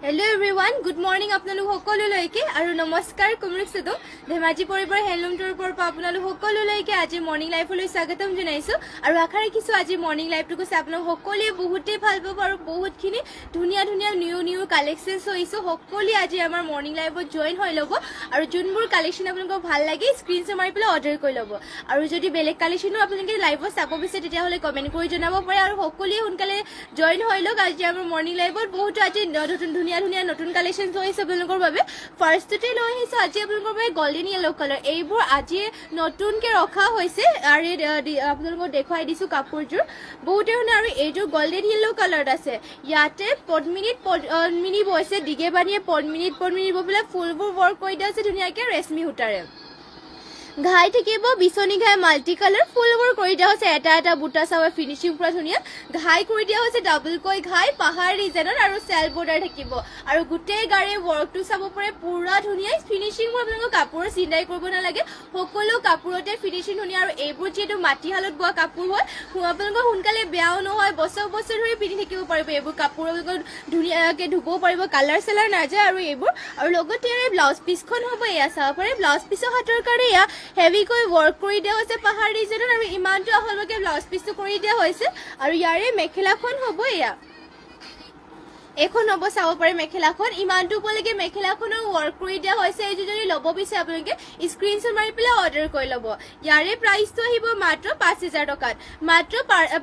Hello everyone, good morning আপোনালোক সকলোলৈকে আৰু নমস্কাৰ কুমৰুক সদো ধেমাজি পৰিবৰ হেলুম টুৰ পৰা আপোনালোক সকলোলৈকে আজি মৰ্নিং লাইফলৈ স্বাগতম জনাইছো আৰু আশা ৰাখিছো আজি মৰ্নিং লাইফটো কৈছে আপোনালোক সকলোৱে বহুতেই ভাল পাব আৰু বহুতখিনি ধুনীয়া ধুনীয়া নিউ কালেকশনছ হৈছে সকলোৱে আজি আমাৰ মৰ্নিং লাইফত জয়েন হৈ ল'ব আৰু যোনবোৰ কালেকশন আপোনালোকক ভাল লাগে স্ক্ৰিনশ্বট মাৰি পেলাই অৰ্ডাৰ কৰি ল'ব আৰু যদি বেলেগ কালেকশনো আপোনালোকে লাইভত চাব বিচাৰে তেতিয়াহ'লে কমেন্ট কৰি জনাব পাৰে আৰু সকলোৱে সোনকালে জয়েন হৈ লওক আজি আমাৰ মৰ্নিং লাইফত বহুত আজি ধুনীয়া নতুন কালেকশন লৈছে আপোনালোকৰ বাবে ফাৰ্ষ্টতে লৈ আহিছো আজি আপোনালোকৰ বাবে গোল্ডেন ইয়েলো কালাৰ এইবোৰ আজি নতুনকে ৰখা হৈছে আৰু আপোনালোকক দেখুৱাই দিছো কাপোৰযোৰ বহুতে শুনে আৰু এইযোৰ গোল্ডেন ইয়েলো কালাৰত আছে ইয়াতে পদ্মিনী বৈছে দিগে বানিয়ে পদ্মিনী বৈ পেলাই ফুলবোৰ ৱৰ্ক কৰি দিয়া আছে ধুনীয়াকে ৰেশমি সূতাৰে ঘাই থাকিব বিচনী ঘাই মাল্টি কালাৰ ফুলবোৰ কৰি দিয়া হৈছে এটা বুটা চাৱা ফিনিশিং পুৰা ধুনীয়া ঘাই কৰি দিয়া হৈছে ডাবল কৈ ঘাই পাহাৰ ডিজাইনৰ আৰু সেল বৰ্ডাৰ থাকিব আৰু গোটেই গাড়ী ৱৰ্কটো চাব পাৰে পুৰা ধুনীয়া ফিনিশিং বোৰ আপোনালোকৰ কাপোৰ চিন্তাই কৰিব নালাগে সকলো কাপোৰতে ফিনিশিং ধুনীয়া আৰু এইবোৰ যিহেতু মাটিশালত বোৱা কাপোৰ হয় আপোনালোকৰ সোনকালে বেয়াও নহয় বছৰ ধৰি পিন্ধি থাকিব পাৰিব এইবোৰ কাপোৰ আপোনালোকৰ ধুনীয়াকে ধুবও পাৰিব কালাৰ চেলাৰ নাযায় আৰু এইবোৰ আৰু লগতে ব্লাউজ পিছখন হ'ব এয়া চাব পাৰে ব্লাউজ পিছৰ হাতৰ কাৰণে এয়া হেভিকৈ ৱৰ্ক কৰি দিয়া হৈছে পাহাৰ ডিজাইনৰ আৰু ইমানটো আহলকে ব্লাউজ পিছটো কৰি দিয়া হৈছে আৰু ইয়াৰে মেখেলাখন হ'ব এয়া এখন হ'ব চাব পাৰে মেখেলাখন ইমানটো উপলৈকে মেখেলাখনৰ ৱৰ্ক কৰি দিয়া হৈছে এইটো যদি ল'ব বিচাৰে আপোনালোকে স্ক্ৰিনশ্বট মাৰি পেলাই অৰ্ডাৰ কৰি ল'ব ইয়াৰে প্ৰাইচটো আহিব মাত্ৰ 5000 টকাত মাত্ৰ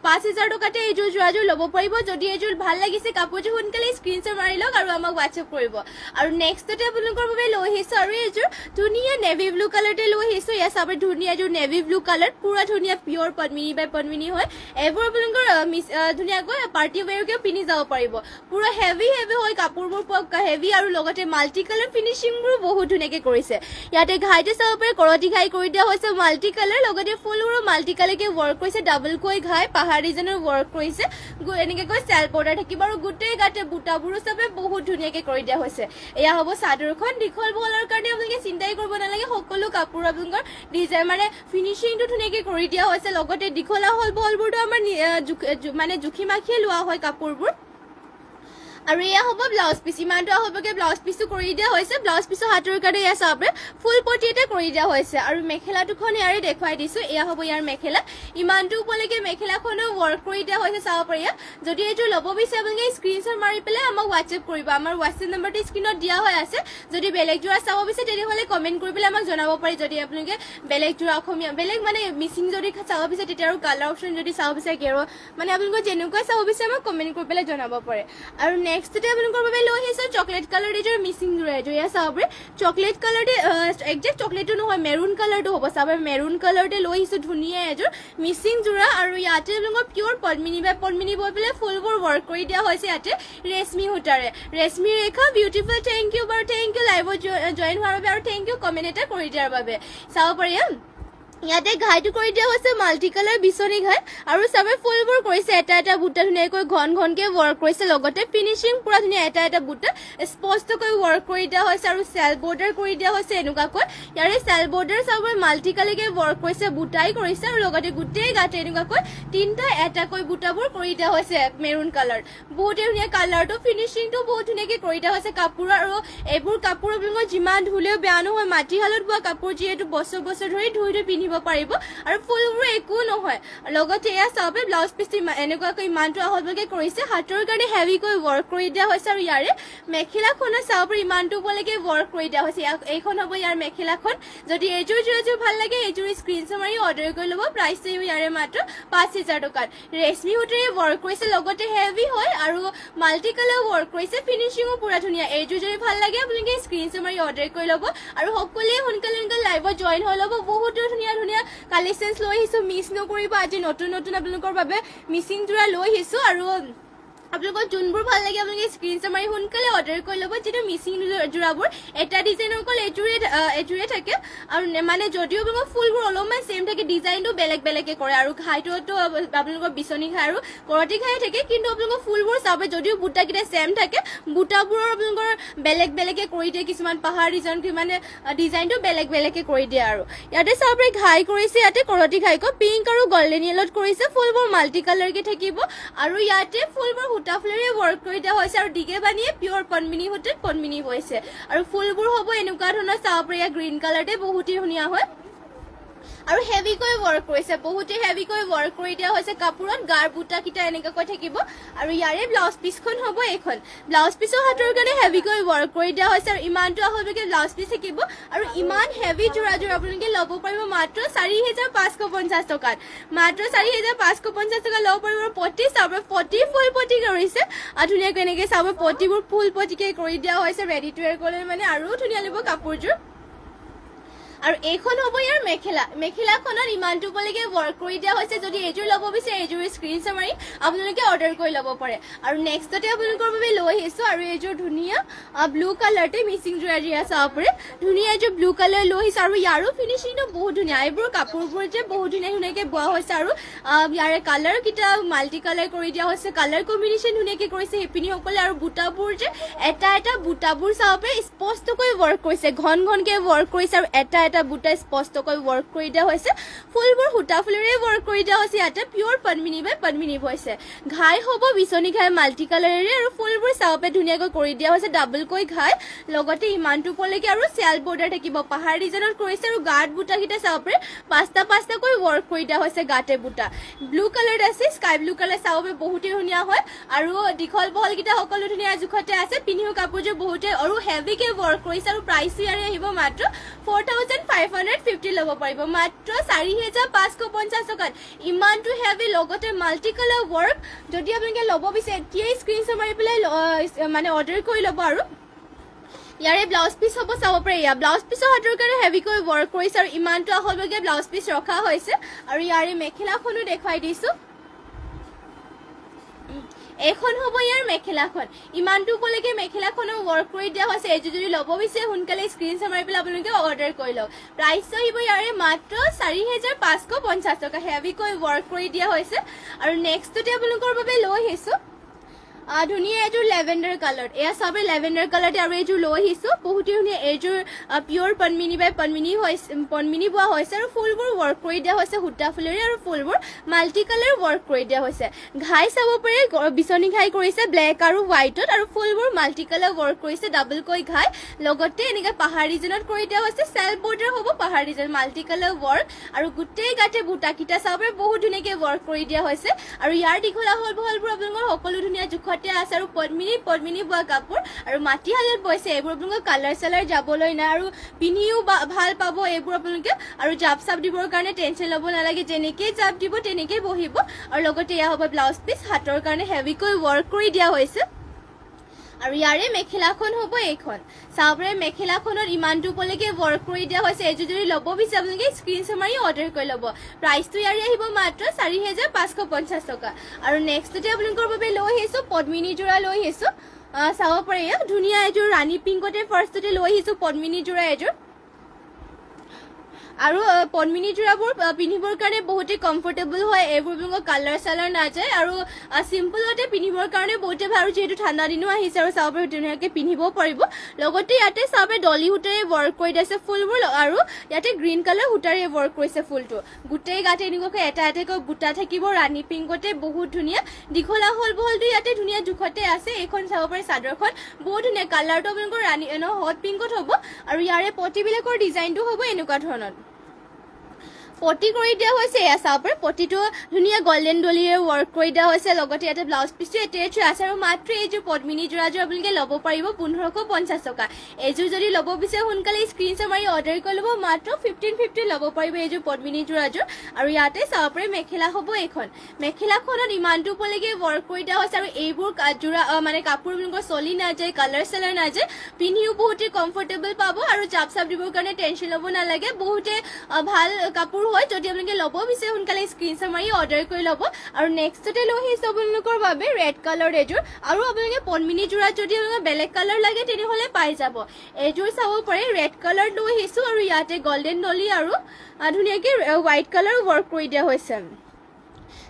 5000 টকাতে এইযোৰ যোৰাযোৰ ল'ব পাৰিব যদি এইযোৰ ভাল লাগিছে কাপোৰযোৰ সোনকালে স্ক্ৰিনশ্বট মাৰি লওক আৰু আমাক হোৱাটছএপ কৰিব আৰু নেক্সটতে আপোনালোকৰ বাবে লৈ আহিছো আৰু এইযোৰ ধুনীয়া নেভি ব্লু কালাৰতে লৈ আহিছো ইয়াৰ চাব ধুনীয়া এইযোৰ নেভি ব্লু কালাৰ পুৰা ধুনীয়া পিয়ৰ পদ্মিনী বাই পদ্মিনী হয় এইবোৰ আপোনালোকৰ ধুনীয়াকৈ পাৰ্টি ৱেৰকে পিন্ধি যাব পাৰিব পুৰা হেভি হয় কাপোৰবোৰ হেভি আৰু লগতে মাল্টি কালাৰ ফিনিশিংবোৰ বহুত ধুনীয়াকে কৰিছে ইয়াতে ঘাইতে চাব পাৰে কৰতি ঘাই কৰি দিয়া হৈছে মাল্টি কালাৰ লগতে ফুলবোৰো মাল্টি কালাৰকে ৱৰ্ক কৰিছে ডাবল কৈ ঘাই পাহাৰ ডিজাইনৰ ৱৰ্ক কৰিছে এনেকে কৈ সেল বৰ্ডাৰ থাকিব আৰু গোটেই গাতে বুটাবোৰো চবে বহুত ধুনীয়াকে কৰি দিয়া হৈছে এয়া হ'ব চাদৰখন দীঘল বহলৰ কাৰণে আপোনালোকে চিন্তাই কৰিব নালাগে সকলো কাপোৰ আপোনালোকৰ ডিজাইন মানে ফিনিশিংটো ধুনীয়াকে কৰি দিয়া হৈছে লগতে দীঘলা হল বহলবোৰটো আমাৰ মানে জুখি মাখিয়ে লোৱা হয় কাপোৰবোৰ আৰু এয়া হ'ব ব্লাউজ পিচ ইমানটো হ'বকে ব্লাউজ পিচটো কৰি দিয়া হৈছে ব্লাউজ পিচৰ হাতৰ কাৰণে এয়া চাব ফুল পটিতে কৰি দিয়া হৈছে আৰু মেখেলা দুখন ইয়াৰে দেখুৱাই দিছো এয়া হ'ব ইয়াৰ মেখেলা ইমানটো উপলৈকে মেখেলাখনো ৱৰ্ক কৰি দিয়া হৈছে চাব পাৰি যদি এইটো ল'ব বিচাৰে আপোনালোকে স্ক্ৰিনশ্বট মাৰি পেলাই আমাক হোৱাটছএপ কৰিব আমাৰ হোৱাটছএপ নম্বৰটো স্ক্ৰিনত দিয়া হৈ আছে যদি বেলেগ যোৰা চাব বিচাৰে তেতিয়াহ'লে কমেণ্ট কৰি পেলাই আমাক জনাব পাৰি যদি আপোনালোকে বেলেগ যোৰা অসমীয়া বেলেগ মানে মিচিং যদি চাব বিচাৰে তেতিয়া আৰু কালাৰ অপশ্যন যদি চাব বিচাৰে গেৰুৱা মানে আপোনালোকৰ যেনেকুৱা চাব বিচাৰে আমাক কমেণ্ট কৰি পেলাই জনাব পাৰে আৰু নেক্সটতে আপোনালোকৰ বাবে লৈ আহিছো চকলেট কালাৰ এইযোৰ মিচিং যোৰা এইযোৰ এয়া চাব পাৰে চকলেট কালাৰতে একজেক্ট চকলেটটো নহয় মেৰুন কালাৰটো হ'ব চাব মেৰুন কালাৰতে লৈ আহিছো ধুনীয়া এযোৰ মিচিং যোৰা আৰু ইয়াতে আপোনালোকৰ পিয়ৰ পদ্মিনী বৈ পেলাই ফুলবোৰ ৱৰ্ক কৰি দিয়া হৈছে ইয়াতে ৰেশমি সূতাৰে ৰেশমি ৰেখা বিউটিফুল থেংক ইউ বাৰু থেংক ইউ লাইভত জইন হোৱাৰ বাবে আৰু থেংক ইউ কমেণ্ট এটা কৰি দিয়াৰ বাবে চাব পাৰি ইয়াতে ঘাইটো কৰি দিয়া হৈছে মাল্টি কালাৰ বিচনী ঘাই আৰু চবে ফুলবোৰ কৰিছে এটা বুটা ধুনীয়াকৈ ঘনকে ৱৰ্ক কৰিছে লগতে ফিনিশিং পুৰা ধুনীয়া এটা বুটা স্পষ্টকৈ ৱৰ্ক কৰি দিয়া হৈছে আৰু সেল বৰ্ডাৰ কৰি দিয়া হৈছে এনেকুৱাকৈ ইয়াৰে সেল বৰ্ডাৰ চবে মাল্টি কালাৰকে ৱৰ্ক কৰিছে বুটাই কৰিছে আৰু লগতে গোটেই গাতে এনেকুৱাকৈ তিনিটা এটাকৈ বুটাবোৰ কৰি দিয়া হৈছে মেৰুন কালাৰ বহুত ধুনীয়া কালাৰটো ফিনিশিংটো বহুত ধুনীয়াকে কৰি দিয়া হৈছে কাপোৰ আৰু এইবোৰ কাপোৰ আপোনালোকৰ যিমান ধুলেও বেয়া নহয় মাটিশালত বোৱা কাপোৰ যিহেতু বছৰ ধৰি ধুই পিন্ধি পাৰিব আৰু ফুলবোৰ একো নহয় লগতে এয়া চাবে ব্লাউজ পিচ এনেকুৱাকৈ ইমানটো আহলকে কৰিছে হাতৰ কাৰণে হেভিকৈ ৱৰ্ক কৰি দিয়া হৈছে আৰু ইয়াৰে মেখেলাখনো চাব পাৰি ইমানটো উপলৈকে ৱৰ্ক কৰি দিয়া হৈছে এইখন হ'ব ইয়াৰ মেখেলাখন যদি এইযোৰ ভাল লাগে এইযোৰ স্ক্ৰিনশ্বট মাৰি অৰ্ডাৰ কৰি ল'ব প্ৰাইচটো ইয়াৰে মাত্ৰ 5000 টকাত ৰেশমি সূতাৰে ৱৰ্ক কৰিছে লগতে হেভি হয় আৰু মাল্টি কালাৰ ৱৰ্ক কৰিছে ফিনিশিংও পুৰা ধুনীয়া এইযোৰ যদি ভাল লাগে আপোনালোকে স্ক্ৰিনশ্বট মাৰি অৰ্ডাৰ কৰি ল'ব আৰু সকলোৱে সোনকালে লাইভত জইন হৈ ল'ব বহুত ধুনীয়া কালেকশনছ লৈ আহিছো মিছ নকৰিব আজি নতুন আপোনালোকৰ বাবে মিচিং যোৰা লৈ আহিছো আৰু আপোনালোকৰ যোনবোৰ ভাল লাগে আপোনালোকে স্ক্ৰিনশ্বট মাৰি সোনকালে অৰ্ডাৰ কৰি ল'ব যিটো মিচিং যোৰাবোৰ এটা ডিজাইনৰ অকল এইটোৰে থাকে আৰু মানে যদিও আপোনালোকৰ ফুলবোৰ অলপমান ছেম থাকে ডিজাইনটো বেলেগকে কৰে আৰু ঘাইটোতো আপোনালোকৰ বিচনী ঘাই আৰু কৰতি ঘাই থাকে কিন্তু আপোনালোকৰ ফুলবোৰ চাব যদিও বুটাকেইটা ছেম থাকে বুটাবোৰৰ আপোনালোকৰ বেলেগকে কৰি দিয়ে কিছুমান পাহাৰ মানে ডিজাইনটো বেলেগকে কৰি দিয়ে আৰু ইয়াতে চাব পাৰে ঘাই কৰিছে ইয়াতে কৰতি ঘাইক পিংক আৰু গোল্ডেন ইয়েলত কৰিছে ফুলবোৰ মাল্টি কালাৰকে থাকিব আৰু ইয়াতে ফুলবোৰ সূতা ফুলেৰে ৱৰ্ক কৰি দিয়া হৈছে আৰু দিগে বানিয়ে পিয়ৰ পদ্মিনী সূতাত পদ্মিনী বৈছে আৰু ফুলবোৰ হ'ব এনেকুৱা ধৰণৰ চাব পাৰি গ্ৰীণ কালাৰতে বহুতেই ধুনীয়া হয় আৰু হেভিকৈ ৱৰ্ক কৰিছে বহুতে হেভিকৈ ৱৰ্ক কৰি দিয়া হৈছে কাপোৰত গাৰ বুটা কিটা এনেকৈ থাকিব আৰু ইয়াৰে ব্লাউজ পিছখন হ'ব এখন ব্লাউজ পিছৰ হাতৰ কাৰণে হেভিকৈ ৱৰ্ক কৰি দিয়া হৈছে আৰু ইমানটো আহলকে ব্লাউজ পিছ থাকিব আৰু ইমান হেভি যোৰাযোৰ আপোনালোকে ল'ব পাৰিব মাত্ৰ 4550 টকাত মাত্ৰ 4550 টকা ল'ব পাৰিব পটি চাব পটি ফুল পটি কৰিছে আৰু ধুনীয়াকৈ এনেকৈ চাব পটিবোৰ ফুল পটিকে কৰি দিয়া হৈছে ৰেডি টু ৱেৰ কৰিলে মানে আৰু ধুনীয়া লাগিব কাপোৰযোৰ আৰু এইখন হ'ব ইয়াৰ মেখেলাখনত ইমানটো পলৈকে ৱৰ্ক কৰি দিয়া হৈছে যদি এযোৰ ল'ব বিচাৰে এযোৰ স্ক্ৰীনশ্বট মাৰি আপোনালোকে অৰ্ডাৰ কৰি ল'ব পাৰে আৰু নেক্সটতে আপোনালোকৰ বাবে লৈ আহিছোঁ আৰু এযোৰ ধুনীয়া ব্লু কালাৰতে মিচিং যোৰা চাব পাৰে ধুনীয়া এযোৰ ব্লু কালাৰ লৈ আহিছোঁ আৰু ইয়াৰো ফিনিচিংটো বহুত ধুনীয়া এইবোৰ কাপোৰবোৰ যে বহুত ধুনীয়াকৈ বোৱা হৈছে আৰু ইয়াৰে কালাৰকেইটা মাল্টি কালাৰ কৰি দিয়া হৈছে কালাৰ কম্বিনেশ্যন ধুনীয়াকৈ কৰিছে শিপিনীসকলে আৰু বুটাবোৰ যে এটা এটা বুটাবোৰ চাব পাৰে স্পষ্টকৈ ৱৰ্ক কৰিছে ঘনকৈ ৱৰ্ক কৰিছে আৰু এটা বুটা স্পষ্টকৈ ৱৰ্ক কৰি দিয়া হৈছে ফুলবোৰ সূতা ফুলেৰে ৱৰ্ক কৰি দিয়া হৈছে ইয়াতে পিয়ৰ পদ্মিনী বাই পদ্মিনী বৈছে ঘাই হ'ব বিচনী ঘাই মাল্টি কালাৰেৰে আৰু ফুলবোৰ চাওপে ধুনীয়াকৈ কৰি দিয়া হৈছে ডাবলকৈ ঘাই লগতে ইমানটো পলৈকে আৰু চেল বৰ্ডাৰ থাকিব পাহাৰ ডিজাইনত কৰিছে আৰু গাত বুটাকেইটা চাওপে পাঁচটাকৈ ৱৰ্ক কৰি দিয়া হৈছে গাতে বুটা ব্লু কালাৰ আছে স্কাই ব্লু কালাৰ চাওপে বহুতেই ধুনীয়া হয় আৰু দীঘল বহলকেইটা সকলো ধুনীয়া জোখতে আছে পিন্ধিও কাপোৰযোৰ বহুতে আৰু হেভিকে ৱৰ্ক কৰিছে আৰু প্ৰাইচটো ইয়াৰে আহিব মাত্ৰ 4550 ল'ব পাৰিব মাত্ৰ 4550 টকাত ইমানটো হেভি লগতে মাল্টি কালাৰ ৱৰ্ক যদি আপোনালোকে ল'ব বিচাৰে এতিয়াই স্ক্ৰীনশ্বট মাৰি পেলাই মানে অৰ্ডাৰ কৰি ল'ব আৰু ইয়াৰে ব্লাউজ পিচ হ'ব চাব পাৰে ইয়াৰ ব্লাউজ পিচৰ হাতৰ কাৰণে হেভিকৈ ৱৰ্ক কৰিছে আৰু ইমানটো আহলকে ব্লাউজ পিচ ৰখা হৈছে আৰু ইয়াৰে মেখেলাখনো দেখুৱাই দিছোঁ এখন হ'ব ইয়াৰ মেখেলাখন ইমানটো পলৈকে মেখেলাখনো ৱৰ্ক কৰি দিয়া হৈছে এযোৰ যদি ল'ব বিচাৰে সোনকালে স্ক্ৰীনশ্বট মাৰি পেলাই আপোনালোকে অৰ্ডাৰ কৰি লওক প্ৰাইচটো আহিব ইয়াৰে মাত্ৰ 4550 টকা হেভিকৈ ৱৰ্ক কৰি দিয়া হৈছে আৰু নেক্সটতে আপোনালোকৰ বাবে লৈ আহিছোঁ ধুনীয়া এযোৰ লেভেণ্ডাৰ কালাৰ এয়া চাবে লেভেণ্ডাৰ কালাৰতে আৰু এযোৰ লৈ আহিছোঁ বহুতেই ধুনীয়া এযোৰ পিয়ৰ পদ্মিনী বাই পদ্মিনী বোৱা হৈছে আৰু ফুলবোৰ ৱৰ্ক কৰি দিয়া হৈছে সূতা ফুলেৰে আৰু ফুলবোৰ মাল্টি কালাৰ ৱৰ্ক কৰি দিয়া হৈছে ঘাই চাব পাৰে বিচনী ঘাই কৰিছে ব্লেক আৰু হোৱাইটত আৰু ফুলবোৰ মাল্টি কালাৰ ৱৰ্ক কৰিছে ডাবলকৈ ঘাই লগতে এনেকৈ পাহাৰ ডিজাইনত কৰি দিয়া হৈছে চেল্ফ বৰ্ডাৰ হ'ব পাহাৰ ডিজাইন মাল্টি কালাৰ ৱৰ্ক আৰু গোটেই গাতে বুটাকেইটা চাব পাৰে বহুত ধুনীয়াকৈ ৱৰ্ক কৰি দিয়া হৈছে আৰু ইয়াৰ দীঘল আহল বহলবোৰ আপোনালোকৰ সকলো ধুনীয়া জোখত আছে আৰু পদ্মিনী বোৱা কাপোৰ আৰু মাটিশালত বৈছে এইবোৰ আপোনালোকৰ কালাৰ চালাৰ যাবলৈ নাই আৰু পিন্ধিও ভাল পাব এইবোৰ আপোনালোকে আৰু জাপ চাপ দিবৰ কাৰণে টেনশ্যন ল'ব নালাগে যেনেকৈ জাপ দিব তেনেকৈ বহিব আৰু লগতে এয়া হ'ব ব্লাউজ পিচ হাতৰ কাৰণে হেভিকৈ ৱৰ্ক কৰি দিয়া হৈছে আৰু ইয়াৰে মেখেলাখন হ'ব এইখন চাব পাৰে মেখেলাখনত ইমানটো পলৈকে ৱৰ্ক কৰি দিয়া হৈছে এযোৰ যদি ল'ব বিচাৰে আপোনালোকে স্ক্ৰীনশ্বট মাৰি অৰ্ডাৰ কৰি ল'ব প্ৰাইচটো ইয়াৰে আহিব মাত্ৰ 4550 টকা আৰু নেক্সটতে আপোনালোকৰ বাবে লৈ আহিছোঁ পদ্মিনী যোৰা লৈ আহিছোঁ চাব পাৰে ধুনীয়া এযোৰ ৰাণী পিংকতে ফাৰ্ষ্টতে লৈ আহিছোঁ পদ্মিনী যোৰা এযোৰ আৰু পদ্মিনী যোৰাবোৰ পিন্ধিবৰ কাৰণে বহুতে কমফৰ্টেবল হয় এইবোৰ আপোনালোকৰ কালাৰ চালাৰ নাযায় আৰু চিম্পলতে পিন্ধিবৰ কাৰণে বহুতে ভাল আৰু যিহেতু ঠাণ্ডা দিনো আহিছে আৰু চাব পাৰে ধুনীয়াকৈ পিন্ধিব পাৰিব লগতে ইয়াতে চাব ডলি সূতাৰে ৱৰ্ক কৰি দিছে ফুলবোৰ আৰু ইয়াতে গ্ৰীণ কালাৰ সূতাৰে ৱৰ্ক কৰিছে ফুলটো গোটেই গাতে এনেকুৱাকৈ এটা এটাকৈ বুটা থাকিব ৰাণী পিংকতে বহুত ধুনীয়া দীঘল আহল বহলটো ইয়াতে ধুনীয়া জোখতে আছে এইখন চাব পাৰে চাদৰখন বহুত ধুনীয়া কালাৰটো আপোনালোকৰ ৰাণী হট পিংকত হ'ব আৰু ইয়াৰে পটিবিলাকৰ ডিজাইনটো হ'ব এনেকুৱা ধৰণৰ পটি কৰি দিয়া হৈছে এয়া চাব পাৰে পটিটো ধুনীয়া গল্ডেন ডলিৰে ৱৰ্ক কৰি দিয়া হৈছে লগতে ইয়াতে ব্লাউজ পিচটো এটেচ আছে আৰু মাত্ৰ এইযোৰ পদ্মিনী যোৰাযোৰ আপোনালোকে ল'ব পাৰিব 1550 টকা এইযোৰ যদি ল'ব বিচাৰে সোনকালে স্ক্ৰীনশ্বট মাৰি অৰ্ডাৰ কৰি ল'ব মাত্ৰ 1550 ল'ব পাৰিব এইযোৰ পদ্মিনী যোৰাযোৰ আৰু ইয়াতে চাব পাৰে মেখেলা হ'ব এইখন মেখেলাখনত ইমানটো পলৈকে ৱৰ্ক কৰি দিয়া হৈছে আৰু এইবোৰ যোৰা মানে কাপোৰ আপোনালোকৰ চলি নাযায় কালাৰ চালাৰ নাযায় পিন্ধিও বহুতে কমফৰ্টেবল পাব আৰু জাপ চাপ দিবৰ কাৰণে টেনশ্যন ল'ব নালাগে বহুতে ভাল কাপোৰ হয় যদি আপোনালোকে ল'ব বিচাৰে সোনকালে স্ক্ৰীনশ্বট মাৰি অৰ্ডাৰ কৰি ল'ব আৰু নেক্সটতে লৈ আহিছোঁ আপোনালোকৰ বাবে ৰেড কালাৰ এযোৰ আৰু আপোনালোকে পদ্মিনী যোৰাত যদি আপোনালোকৰ বেলেগ কালাৰ লাগে তেনেহ'লে পাই যাব এইযোৰ চাব পাৰে ৰেড কালাৰ লৈ আহিছোঁ আৰু ইয়াতে গল্ডেন ডলি আৰু ধুনীয়াকৈ হোৱাইট কালাৰ ৱৰ্ক কৰি দিয়া হৈছে